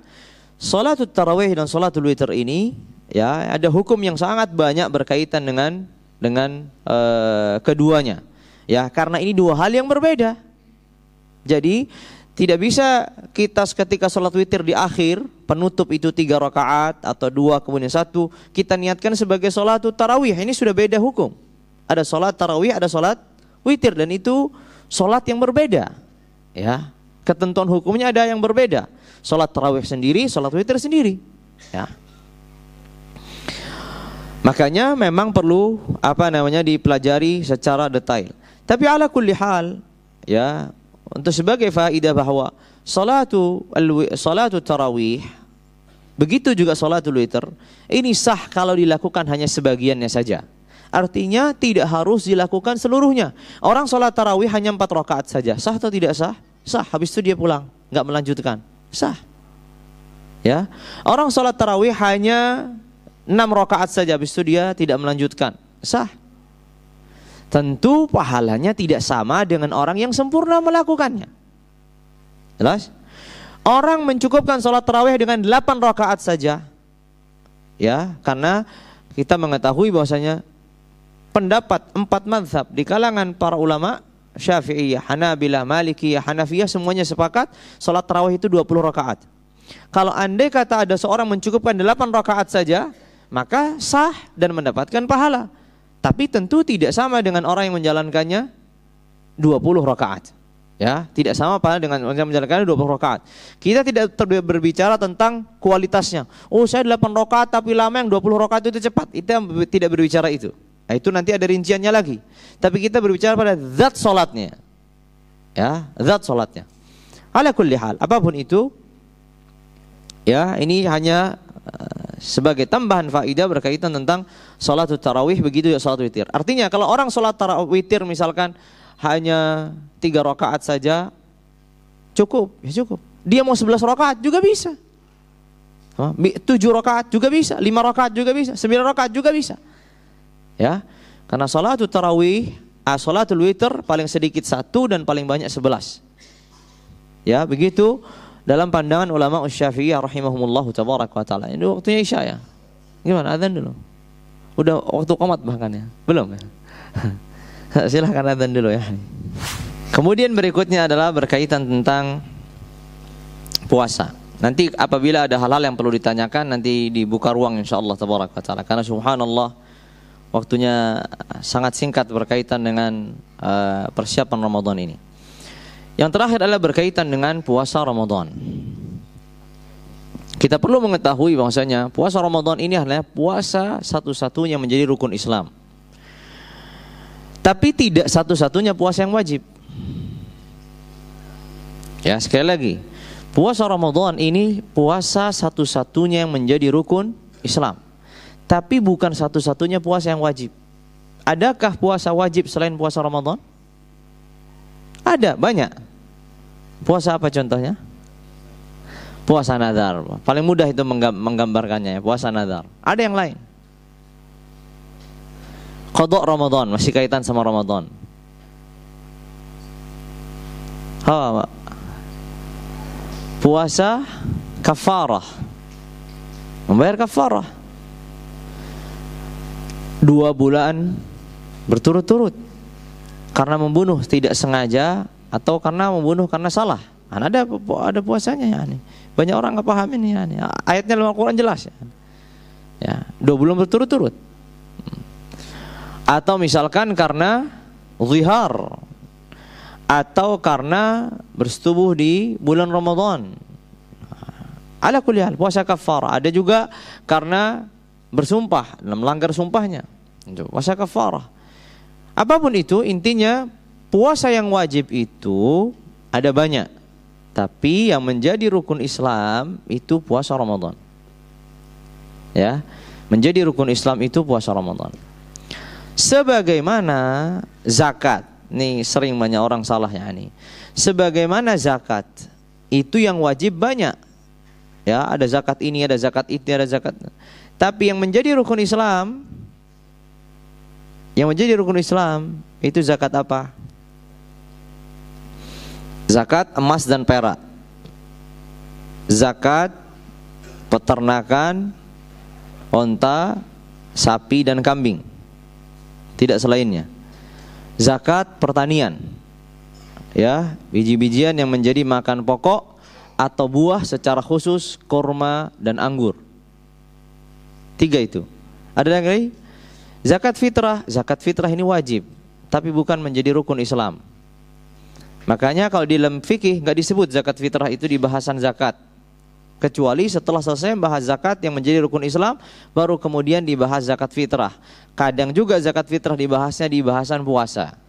salatul tarawih dan salatul witr ini ya ada hukum yang sangat banyak berkaitan dengan keduanya. Ya, karena ini dua hal yang berbeda. Jadi tidak bisa kita ketika salat witir di akhir penutup itu 3 rakaat atau 2 kemudian 1 kita niatkan sebagai salatul tarawih. Ini sudah beda hukum. Ada salat tarawih, ada salat witir, dan itu salat yang berbeda. Ya, ketentuan hukumnya ada yang berbeda. Salat tarawih sendiri, salat witir sendiri. Ya. Makanya memang perlu dipelajari secara detail. Tapi ala kulli hal, ya, untuk sebagai faedah bahwa salatu tarawih, begitu juga salatul witir, ini sah kalau dilakukan hanya sebagiannya saja. Artinya tidak harus dilakukan seluruhnya. Orang salat tarawih hanya 4 rakaat saja, sah atau tidak sah? Sah. Habis itu dia pulang, nggak melanjutkan, sah. Ya, orang salat tarawih hanya 6 rakaat saja, habis itu dia tidak melanjutkan, sah. Tentu pahalanya tidak sama dengan orang yang sempurna melakukannya. Jelas? Orang mencukupkan salat tarawih dengan 8 rakaat saja, ya, karena kita mengetahui bahwasanya pendapat 4 mazhab di kalangan para ulama, Syafi'iyah, Hanabilah, Malikiyah, Hanafiyah, semuanya sepakat salat tarawih itu 20 rakaat. Kalau andai kata ada seorang mencukupkan 8 rakaat saja, maka sah dan mendapatkan pahala. Tapi tentu tidak sama dengan orang yang menjalankannya 20 rakaat. Ya, tidak sama pahala dengan orang yang menjalankannya 20 rakaat. Kita tidak berbicara tentang kualitasnya. Oh, saya 8 rakaat tapi lama, yang 20 rakaat itu cepat. Kita tidak berbicara itu. Nah, itu nanti ada rinciannya lagi. Tapi kita berbicara pada zat salatnya. Ya, zat salatnya. Ala kulli hal, apapun itu, ya, ini hanya sebagai tambahan faedah berkaitan tentang salatul tarawih, begitu ya salat witir. Artinya kalau orang salat tarawih witir misalkan hanya 3 rakaat saja, cukup, ya cukup. Dia mau 11 rakaat juga bisa. 7 rakaat juga bisa, 5 rakaat juga bisa, 9 rakaat juga bisa. Ya. Karena salatul tarawih, salatul witir paling sedikit 1 dan paling banyak 11. Ya, begitu dalam pandangan ulama Syafi'iyah rahimahumullahu tabaraka wa taala. Ini waktunya Isya ya. Gimana, azan dulu? Udah waktu qomat bahkan ya? Belum ya? Silahkan azan dulu ya. Kemudian berikutnya adalah berkaitan tentang puasa. Nanti apabila ada hal-hal yang perlu ditanyakan, nanti dibuka ruang insyaallah tabaraka wa taala. Karena subhanallah waktunya sangat singkat berkaitan dengan persiapan Ramadan ini. Yang terakhir adalah berkaitan dengan puasa Ramadan. Kita perlu mengetahui bahwasanya puasa Ramadan ini adalah puasa satu-satunya menjadi rukun Islam. Tapi tidak satu-satunya puasa yang wajib. Ya, sekali lagi, puasa Ramadan ini puasa satu-satunya yang menjadi rukun Islam. Tapi bukan satu-satunya puasa yang wajib. Adakah puasa wajib selain puasa Ramadan? Ada, banyak. Puasa apa contohnya? Puasa nazar. Paling mudah itu menggambarkannya ya, puasa nazar. Ada yang lain. Qadha Ramadan, masih kaitan sama Ramadan. Puasa kafarah. Membayar kafarah 2 bulan berturut-turut karena membunuh tidak sengaja atau karena membunuh karena salah. Ada puasanya ya nih. Banyak orang nggak paham ini ya nih. Ayatnya dalam Al-Qur'an jelas ya. Ya, 2 bulan berturut-turut. Atau misalkan karena zihar, atau karena bersetubuh di bulan Ramadan. Ala kulli hal, puasa kafarah. Ada juga karena bersumpah, melanggar sumpahnya. Itu puasa kafarah. Apapun itu, intinya puasa yang wajib itu ada banyak. Tapi yang menjadi rukun Islam itu puasa Ramadan. Ya, menjadi rukun Islam itu puasa Ramadan. Sebagaimana zakat, nih sering banyak orang salah ya nih. Sebagaimana zakat itu yang wajib banyak. Ya, ada zakat ini, ada zakat itu, ada zakat. Tapi yang menjadi rukun Islam, itu zakat apa? Zakat emas dan perak. Zakat peternakan onta, sapi dan kambing. Tidak selainnya. Zakat pertanian. Ya, biji-bijian yang menjadi makan pokok atau buah secara khusus kurma dan anggur. 3 itu. Ada lagi? Zakat fitrah. Zakat fitrah ini wajib, tapi bukan menjadi rukun Islam. Makanya kalau di dalam fikih nggak disebut zakat fitrah itu di bahasan zakat. Kecuali setelah selesai membahas zakat yang menjadi rukun Islam, baru kemudian dibahas zakat fitrah. Kadang juga zakat fitrah dibahasnya di bahasan puasa.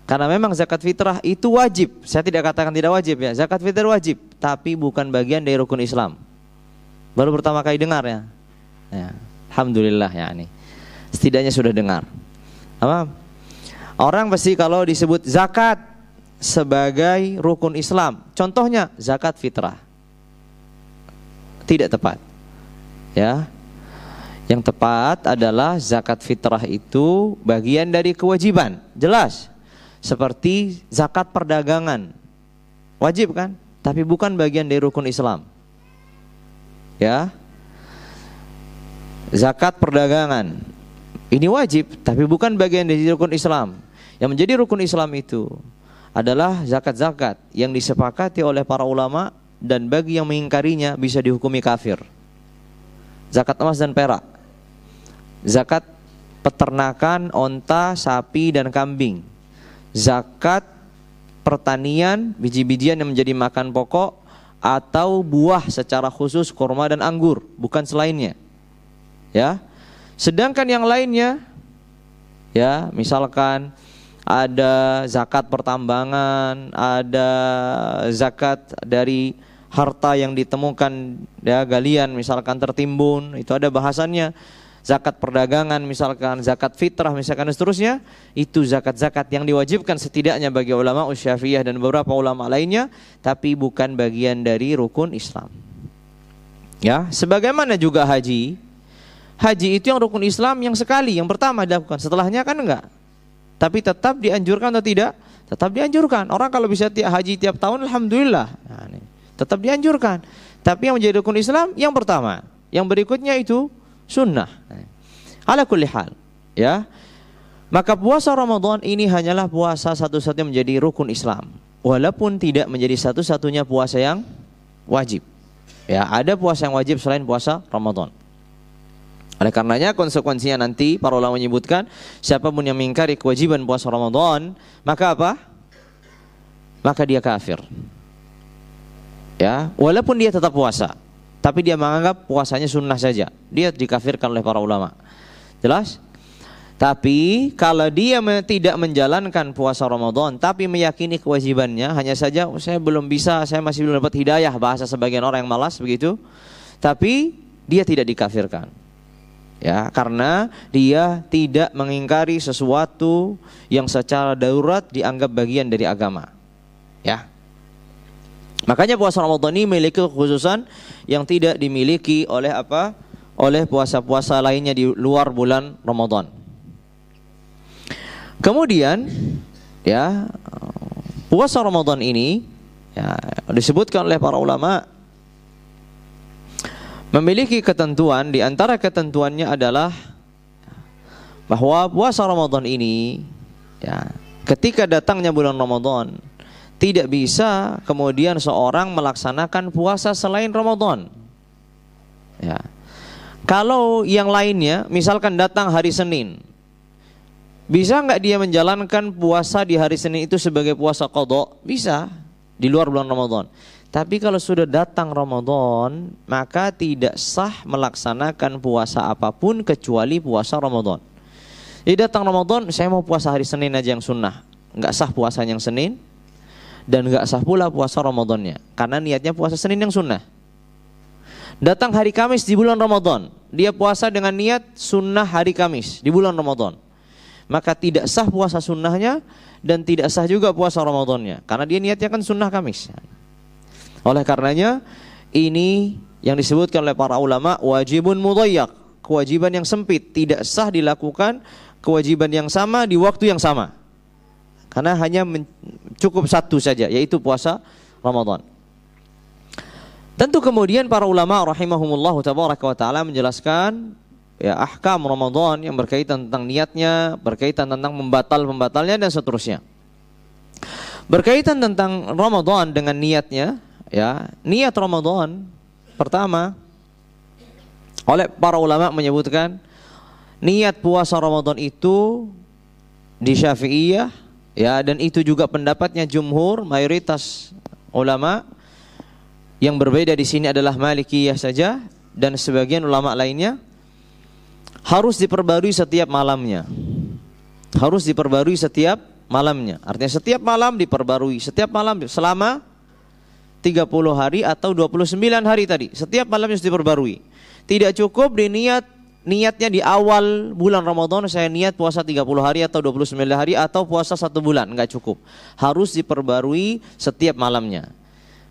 Karena memang zakat fitrah itu wajib. Saya tidak katakan tidak wajib ya. Zakat fitrah wajib, tapi bukan bagian dari rukun Islam. Baru pertama kali dengar ya. Alhamdulillah ya ini. Setidaknya sudah dengar. Apa? Orang pasti kalau disebut zakat sebagai rukun Islam, contohnya zakat fitrah, tidak tepat. Ya. Yang tepat adalah zakat fitrah itu bagian dari kewajiban, jelas. Seperti zakat perdagangan, wajib kan? Tapi bukan bagian dari rukun Islam. Ya. Zakat perdagangan ini wajib, tapi bukan bagian dari rukun Islam. Yang menjadi rukun Islam itu adalah zakat-zakat yang disepakati oleh para ulama, dan bagi yang mengingkarinya bisa dihukumi kafir. Zakat emas dan perak, zakat peternakan onta, sapi dan kambing, zakat pertanian, biji-bijian yang menjadi makan pokok, atau buah secara khusus kurma dan anggur, bukan selainnya. Ya. Sedangkan yang lainnya, ya, misalkan ada zakat pertambangan, ada zakat dari harta yang ditemukan ya galian misalkan tertimbun, itu ada bahasannya. Zakat perdagangan misalkan, zakat fitrah misalkan dan seterusnya, itu zakat-zakat yang diwajibkan setidaknya bagi ulama Syafi'iyah dan beberapa ulama lainnya, tapi bukan bagian dari rukun Islam. Ya, sebagaimana juga haji. Haji itu yang rukun Islam yang sekali, yang pertama dilakukan, setelahnya kan enggak. Tapi tetap dianjurkan atau tidak? Tetap dianjurkan. Orang kalau bisa haji tiap tahun, alhamdulillah. Nah, ini tetap dianjurkan. Tapi yang menjadi rukun Islam yang pertama, yang berikutnya itu sunnah. Ala kulli hal, ya. Maka puasa Ramadan ini hanyalah puasa satu-satunya menjadi rukun Islam, walaupun tidak menjadi satu-satunya puasa yang wajib. Ya, ada puasa yang wajib selain puasa Ramadan. Oleh karenanya konsekuensinya nanti para ulama menyebutkan siapapun yang mengingkari kewajiban puasa Ramadan, maka apa? Maka dia kafir. Ya, walaupun dia tetap puasa, tapi dia menganggap puasanya sunnah saja, dia dikafirkan oleh para ulama. Jelas? Tapi kalau dia tidak menjalankan puasa Ramadan tapi meyakini kewajibannya, hanya saja saya belum bisa, saya masih belum dapat hidayah, bahasa sebagian orang yang malas begitu, tapi dia tidak dikafirkan. Ya, karena dia tidak mengingkari sesuatu yang secara darurat dianggap bagian dari agama. Ya. Makanya puasa Ramadan ini memiliki kekhususan yang tidak dimiliki oleh apa? Oleh puasa-puasa lainnya di luar bulan Ramadan. Kemudian, ya, puasa Ramadan ini ya, disebutkan oleh para ulama memiliki ketentuan. Di antara ketentuannya adalah bahwa puasa Ramadan ini ya, ketika datangnya bulan Ramadan, tidak bisa kemudian seorang melaksanakan puasa selain Ramadan. Ya. Kalau yang lainnya, misalkan datang hari Senin, bisa nggak dia menjalankan puasa di hari Senin itu sebagai puasa qadha? Bisa, di luar bulan Ramadan. Tapi kalau sudah datang Ramadan, maka tidak sah melaksanakan puasa apapun kecuali puasa Ramadan. Jadi datang Ramadan, saya mau puasa hari Senin aja yang sunnah, nggak sah puasa yang Senin, dan nggak sah pula puasa Ramadannya, karena niatnya puasa Senin yang sunnah. Datang hari Kamis di bulan Ramadan, dia puasa dengan niat sunnah hari Kamis di bulan Ramadan, maka tidak sah puasa sunnahnya dan tidak sah juga puasa Ramadannya, karena dia niatnya kan sunnah Kamis. Oleh karenanya ini yang disebutkan oleh para ulama wajibun mudayyak, kewajiban yang sempit, tidak sah dilakukan kewajiban yang sama di waktu yang sama, karena hanya cukup satu saja, yaitu puasa Ramadan. Tentu kemudian para ulama rahimahumullah tabaraka wa ta'ala menjelaskan ya ahkam Ramadan yang berkaitan tentang niatnya, berkaitan tentang pembatalnya dan seterusnya. Berkaitan tentang Ramadan dengan niatnya, ya, niat Ramadan pertama oleh para ulama menyebutkan niat puasa Ramadan itu di Syafi'iyah, ya, dan itu juga pendapatnya jumhur, mayoritas ulama, Yang berbeda di sini adalah Malikiyah saja, dan sebagian ulama lainnya harus diperbarui setiap malamnya. Harus diperbarui setiap malamnya. Artinya setiap malam diperbarui, setiap malam selama 30 hari atau 29 hari tadi. Setiap malamnya harus diperbarui. Tidak cukup niatnya di awal bulan Ramadan saya niat puasa 30 hari atau 29 hari atau puasa 1 bulan, enggak cukup. Harus diperbarui setiap malamnya.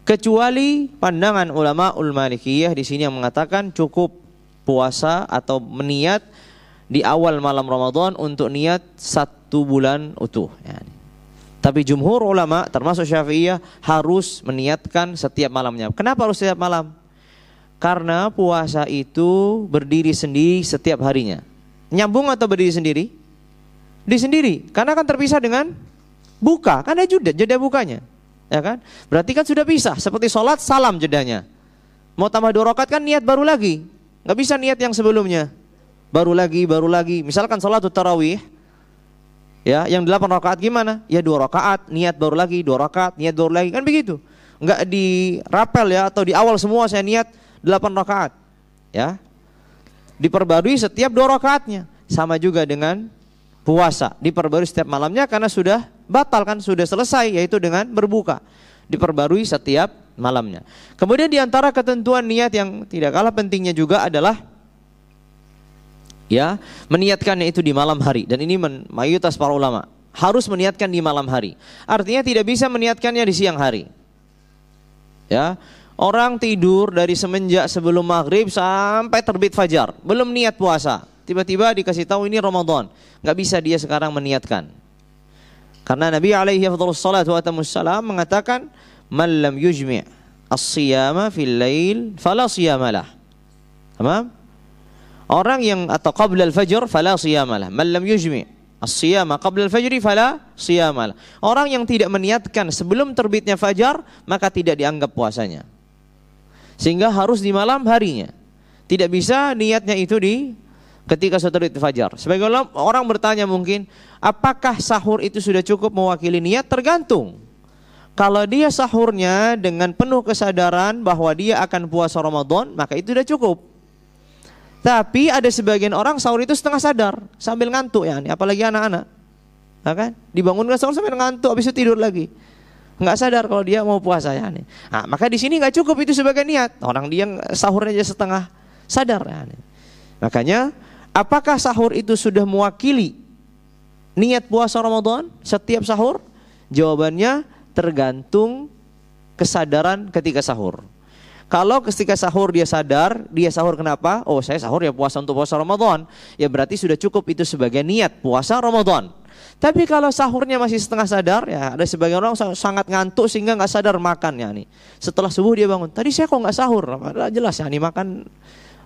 Kecuali pandangan ulama Malikiyah di sini yang mengatakan cukup puasa atau meniat di awal malam Ramadan untuk niat 1 bulan utuh. Tapi jumhur ulama termasuk Syafi'iyah harus meniatkan setiap malamnya. Kenapa harus setiap malam? Karena puasa itu berdiri sendiri setiap harinya. Nyambung atau berdiri sendiri? Berdiri sendiri, karena kan terpisah dengan buka. Kan ada jeda bukanya, ya kan? Berarti kan sudah pisah. Seperti sholat, salam jedanya. Mau tambah 2 rakaat kan niat baru lagi. Nggak bisa niat yang sebelumnya. Baru lagi. Misalkan sholat tarawih, ya, yang 8 rakaat gimana? Ya 2 rakaat, niat baru lagi, 2 rakaat, niat baru lagi, kan begitu. Nggak dirapel ya, atau di awal semua saya niat 8 rakaat, ya, diperbarui setiap 2 rakaatnya. Sama juga dengan puasa, diperbarui setiap malamnya karena sudah batal kan, sudah selesai, yaitu dengan berbuka. Diperbarui setiap malamnya. Kemudian diantara ketentuan niat yang tidak kalah pentingnya juga adalah, ya, meniatkannya itu di malam hari. Dan ini mayoritas para ulama harus meniatkan di malam hari. Artinya tidak bisa meniatkannya di siang hari. Ya, orang tidur dari semenjak sebelum maghrib sampai terbit fajar, belum niat puasa. Tiba-tiba dikasih tahu ini Ramadan, nggak bisa dia sekarang meniatkan. Karena Nabi alaihi wassalam mengatakan, "Man lam yujmi' as-siyama fil lail fala siyamalah." Paham? Orang yang atau qabla al-fajr fala siyamalah. Man lam yujmi' as-siyama qabla al-fajri fala siyamalah. Orang yang tidak meniatkan sebelum terbitnya fajar, maka tidak dianggap puasanya. Sehingga harus di malam harinya. Tidak bisa niatnya itu di ketika sudah terbit fajar. Sebagai orang bertanya mungkin, apakah sahur itu sudah cukup mewakili niat? Tergantung. Kalau dia sahurnya dengan penuh kesadaran bahwa dia akan puasa Ramadan, maka itu sudah cukup. Tapi ada sebagian orang sahur itu setengah sadar, sambil ngantuk ya, apalagi anak-anak. Nah, kan? Dibangunkan sahur sambil ngantuk, habis itu tidur lagi. Enggak sadar kalau dia mau puasa ya. Nah, maka di sini enggak cukup itu sebagai niat. Orang dia sahurnya aja setengah sadar ya. Makanya, apakah sahur itu sudah mewakili niat puasa Ramadan setiap sahur? Jawabannya tergantung kesadaran ketika sahur. Kalau ketika sahur dia sadar, dia sahur kenapa? Oh, saya sahur ya puasa untuk puasa Ramadan. Ya berarti sudah cukup itu sebagai niat puasa Ramadan. Tapi kalau sahurnya masih setengah sadar, ya ada sebagian orang sangat ngantuk sehingga nggak sadar makan ya nih. Setelah subuh dia bangun, tadi saya kok nggak sahur? Padahal jelas ya nih makan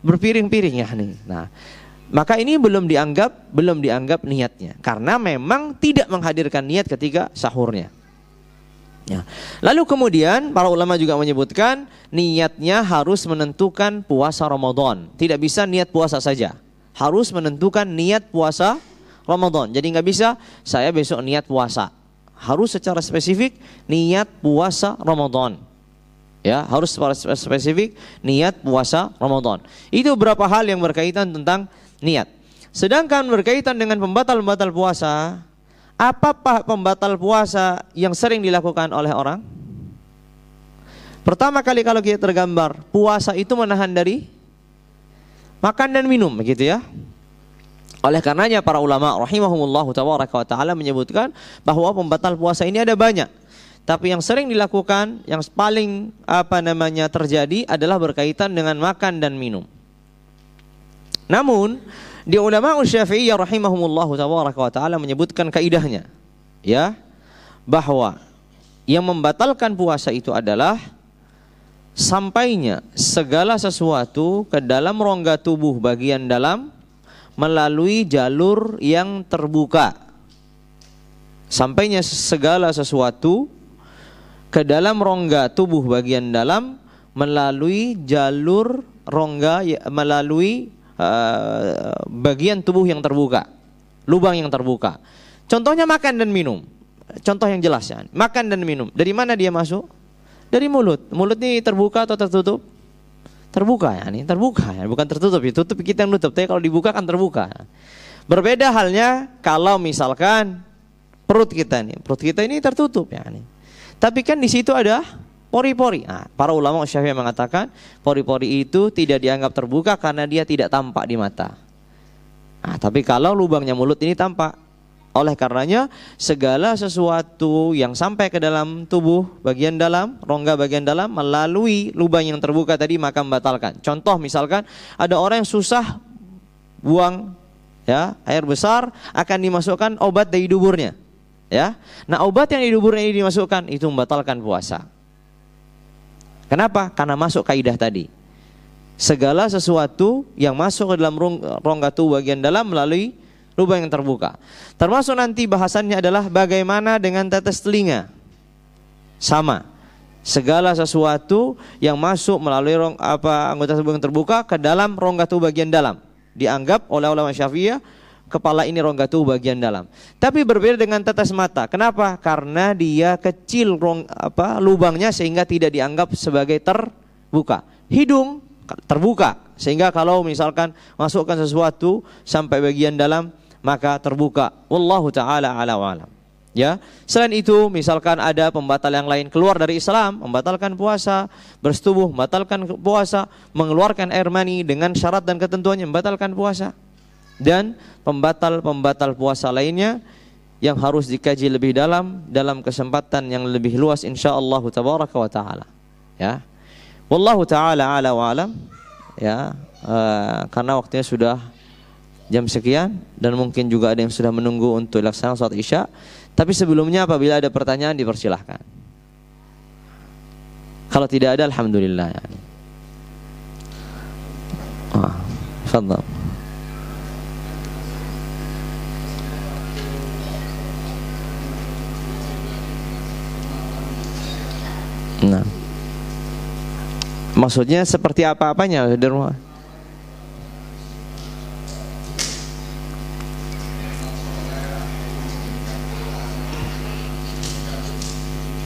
berpiring-piring ya nih. Nah, maka ini belum dianggap niatnya, karena memang tidak menghadirkan niat ketika sahurnya. Ya. Lalu kemudian para ulama juga menyebutkan niatnya harus menentukan puasa Ramadan. Tidak bisa niat puasa saja, harus menentukan niat puasa Ramadan. Jadi nggak bisa saya besok niat puasa, harus secara spesifik niat puasa Ramadan. Ya, harus secara spesifik niat puasa Ramadan. Itu beberapa hal yang berkaitan tentang niat. Sedangkan berkaitan dengan pembatal-pembatal puasa, apa pembatal puasa yang sering dilakukan oleh orang? Pertama kali kalau kita tergambar, puasa itu menahan dari makan dan minum, begitu ya. Oleh karenanya para ulama rahimahumullahu tabaraka wa taala menyebutkan bahwa pembatal puasa ini ada banyak. Tapi yang sering dilakukan, yang paling terjadi adalah berkaitan dengan makan dan minum. Namun di ulama Syafi'iyah rahimahumullahu tabaraka wa taala menyebutkan kaidahnya, ya, bahwa yang membatalkan puasa itu adalah sampainya segala sesuatu ke dalam rongga tubuh bagian dalam melalui jalur yang terbuka. Sampainya segala sesuatu ke dalam rongga tubuh bagian dalam melalui jalur rongga, melalui bagian tubuh yang terbuka, lubang yang terbuka. Contohnya makan dan minum. Contoh yang jelas ya, makan dan minum. Dari mana dia masuk? Dari mulut. Mulut ini terbuka atau tertutup? Terbuka ya, ini terbuka ya, bukan tertutup. Tutup kita yang nutup, tapi kalau dibuka kan terbuka. Berbeda halnya kalau misalkan perut kita ini tertutup ya, ini. Tapi kan di situ ada pori-pori. Nah, para ulama Syafi'i mengatakan pori-pori itu tidak dianggap terbuka karena dia tidak tampak di mata. Nah, tapi kalau lubangnya mulut ini tampak, oleh karenanya segala sesuatu yang sampai ke dalam tubuh bagian dalam, rongga bagian dalam melalui lubang yang terbuka tadi maka membatalkan. Contoh misalkan ada orang yang susah buang ya air besar, akan dimasukkan obat dari duburnya. Ya, nah obat yang di duburnya ini dimasukkan itu membatalkan puasa. Kenapa? Karena masuk kaidah tadi. Segala sesuatu yang masuk ke dalam rongga tubuh bagian dalam melalui lubang yang terbuka. Termasuk nanti bahasannya adalah bagaimana dengan tetes telinga. Sama. Segala sesuatu yang masuk melalui anggota tubuh yang terbuka ke dalam rongga tubuh bagian dalam dianggap oleh ulama Syafi'iyah kepala ini rongga tubuh bagian dalam. Tapi berbeda dengan tetes mata. Kenapa? Karena dia kecil lubangnya sehingga tidak dianggap sebagai terbuka. Hidung terbuka sehingga kalau misalkan masukkan sesuatu sampai bagian dalam maka terbuka. Wallahu taala a'la wa a'lam. Ya, selain itu misalkan ada pembatal yang lain keluar dari Islam, membatalkan puasa, bersetubuh, membatalkan puasa, mengeluarkan air mani dengan syarat dan ketentuannya membatalkan puasa. Dan pembatal puasa lainnya yang harus dikaji lebih dalam kesempatan yang lebih luas insyaallah tabaraka wa taala. Ya. Wallahu taala a'la wa a'lam. Ya, karena waktunya sudah jam sekian dan mungkin juga ada yang sudah menunggu untuk dilaksanakan salat Isya. Tapi sebelumnya apabila ada pertanyaan dipersilahkan. Kalau tidak ada alhamdulillah ya. Tafadhal. Nah, maksudnya seperti apa-apanya di rumah?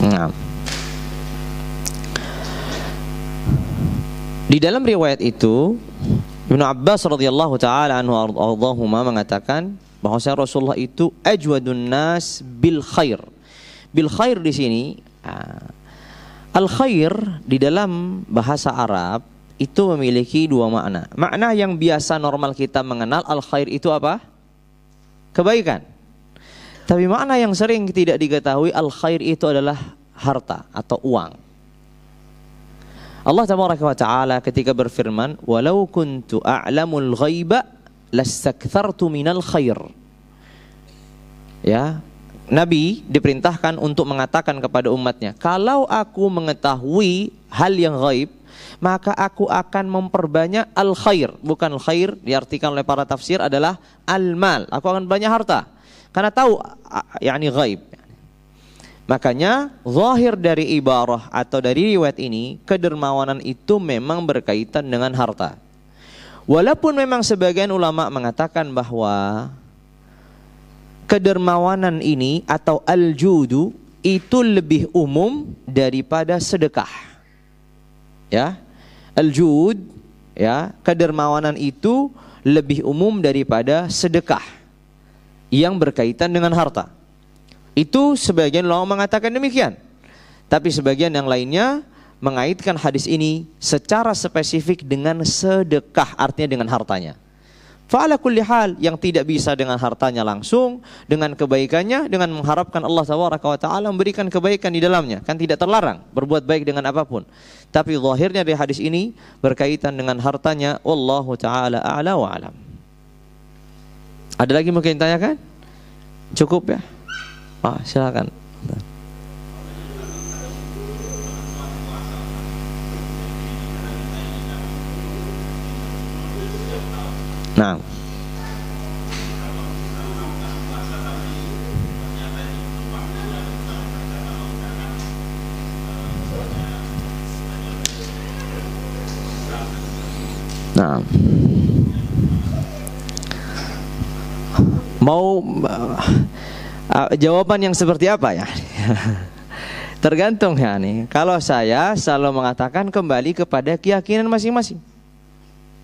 Nah, di dalam riwayat itu Ibnu Abbas radhiyallahu taala anhu ardhahuma mengatakan bahwasanya Rasulullah itu ajwadun nas bil khair. Bil khair di sini al-khair di dalam bahasa Arab itu memiliki dua makna. Makna yang biasa normal kita mengenal al-khair itu apa? Kebaikan. Tapi makna yang sering tidak diketahui al-khair itu adalah harta atau uang. Allah tabaraka wa taala ketika berfirman, "Walau kuntu a'lamul ghaiba lastakthartu minal khair." Ya, Nabi diperintahkan untuk mengatakan kepada umatnya, kalau aku mengetahui hal yang gaib, maka aku akan memperbanyak al-khair. Bukan khair diartikan oleh para tafsir adalah al-mal. Aku akan banyak harta. Karena tahu yakni gaib. Makanya zahir dari ibarah atau dari riwayat ini, kedermawanan itu memang berkaitan dengan harta. Walaupun memang sebagian ulama mengatakan bahwa kedermawanan ini atau al-judu itu lebih umum daripada sedekah. Ya. Al-jud ya, kedermawanan itu lebih umum daripada sedekah yang berkaitan dengan harta. Itu sebagian ulama mengatakan demikian. Tapi sebagian yang lainnya mengaitkan hadis ini secara spesifik dengan sedekah, artinya dengan hartanya. Fa'ala kulli hal, yang tidak bisa dengan hartanya langsung, dengan kebaikannya, dengan mengharapkan Allah tabaraka wa ta'ala memberikan kebaikan di dalamnya. Kan tidak terlarang berbuat baik dengan apapun. Tapi zahirnya dari hadis ini berkaitan dengan hartanya. Wallahu ta'ala a'la wa alam. Ada lagi mungkin tanyakan? Cukup ya? Silakan. Nah, mau jawaban yang seperti apa ya? Tergantung ya nih. Kalau saya selalu mengatakan kembali kepada keyakinan masing-masing.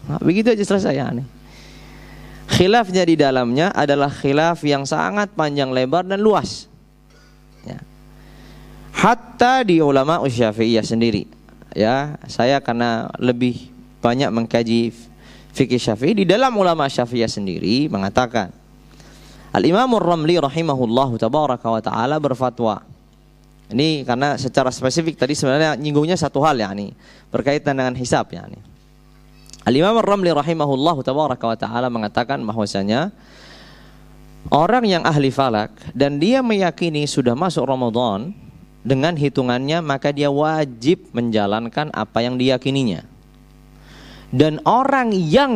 Nah, begitu aja selesai ya nih. Khilafnya di dalamnya adalah khilaf yang sangat panjang lebar dan luas. Ya. Hatta di ulama Syafi'iyah sendiri. Ya, saya karena lebih banyak mengkaji fikih Syafi'i, di dalam ulama Syafi'iyah sendiri mengatakan Al-Imam Ar-Ramli rahimahullahu tabaraka wa ta'ala berfatwa. Ini karena secara spesifik tadi sebenarnya nyinggungnya satu hal ya nih, berkaitan dengan hisab ya nih. Al-Imam Ar-Ramli rahimahullahu tabaraka wa ta'ala mengatakan bahwasanya orang yang ahli falak dan dia meyakini sudah masuk Ramadan dengan hitungannya, maka dia wajib menjalankan apa yang diyakininya. Dan orang yang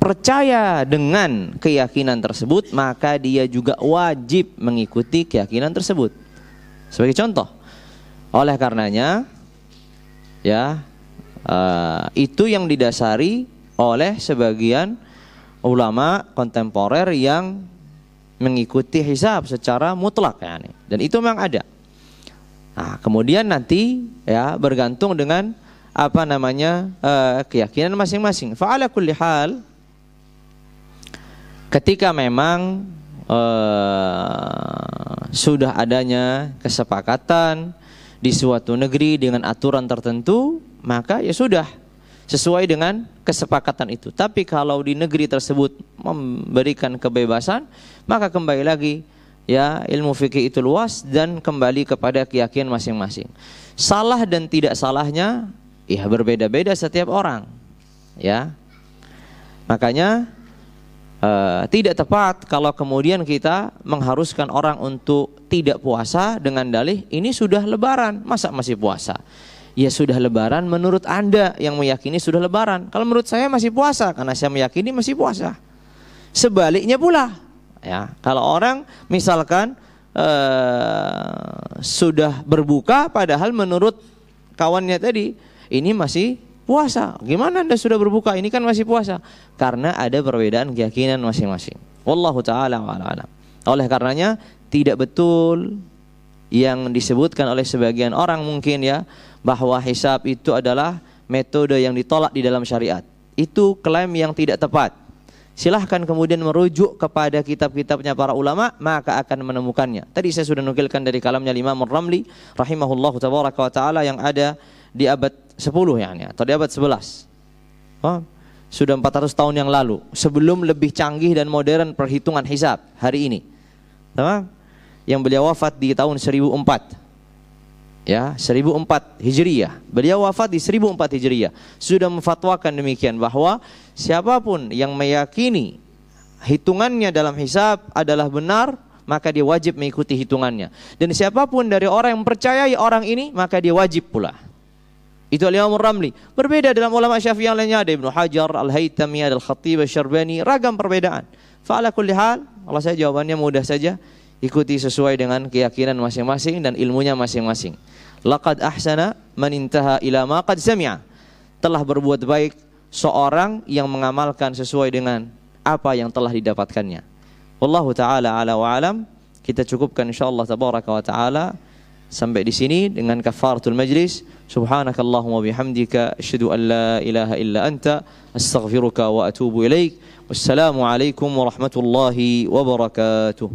percaya dengan keyakinan tersebut, maka dia juga wajib mengikuti keyakinan tersebut. Sebagai contoh, oleh karenanya ya, itu yang didasari oleh sebagian ulama kontemporer yang mengikuti hisab secara mutlak ya, dan itu memang ada. Nah, kemudian nanti ya bergantung dengan apa namanya keyakinan masing-masing. Fa'ala kulli hal, ketika memang sudah adanya kesepakatan di suatu negeri dengan aturan tertentu, maka ya sudah sesuai dengan kesepakatan itu. Tapi kalau di negeri tersebut memberikan kebebasan, maka kembali lagi ya, ilmu fikih itu luas dan kembali kepada keyakinan masing-masing. Salah dan tidak salahnya ya berbeda-beda setiap orang. Ya. Makanya tidak tepat kalau kemudian kita mengharuskan orang untuk tidak puasa dengan dalih ini sudah lebaran, masa masih puasa? Ya sudah lebaran menurut Anda yang meyakini sudah lebaran. Kalau menurut saya masih puasa karena saya meyakini masih puasa. Sebaliknya pula ya, kalau orang misalkan sudah berbuka padahal menurut kawannya tadi ini masih puasa. Gimana Anda sudah berbuka? Ini kan masih puasa. Karena ada perbedaan keyakinan masing-masing. Wallahu ta'ala a'lam. Oleh karenanya tidak betul yang disebutkan oleh sebagian orang mungkin ya, bahwa hisab itu adalah metode yang ditolak di dalam syariat. Itu klaim yang tidak tepat. Silahkan kemudian merujuk kepada kitab-kitabnya para ulama, maka akan menemukannya. Tadi saya sudah nukilkan dari kalamnya Imam Ar-Ramli rahimahullahu tabaraka wa ta'ala yang ada di abad 10 yani, atau di abad 11. Sudah 400 tahun yang lalu, sebelum lebih canggih dan modern perhitungan hisab hari ini. Yang beliau wafat di tahun 1004. Ya, 1004 Hijriyah. Beliau wafat di 1004 Hijriyah. Sudah memfatwakan demikian, bahwa siapapun yang meyakini hitungannya dalam hisab adalah benar, maka dia wajib mengikuti hitungannya. Dan siapapun dari orang yang mempercayai orang ini, maka dia wajib pula. Itu Al-Imam Ar-Ramli. Berbeda dalam ulama Syafi'i yang lainnya, ada Ibnu Hajar, Al-Haytami, Al-Khatib, Al-Syarbani, ragam perbedaan. Fa'ala kulli hal, kalau saya jawabannya mudah saja, ikuti sesuai dengan keyakinan masing-masing dan ilmunya masing-masing. Laqad ahsana man intaha ila ma qad sami'a. Telah berbuat baik seorang yang mengamalkan sesuai dengan apa yang telah didapatkannya. Wallahu taala ala wa alam. Kita cukupkan insyaallah tabaraka wa taala sampai di sini dengan kafaratul majlis. Subhanakallahumma bihamdika asyhadu an la ilaha illa anta astaghfiruka wa atubu ilaik. Wassalamu alaikum warahmatullahi wabarakatuh.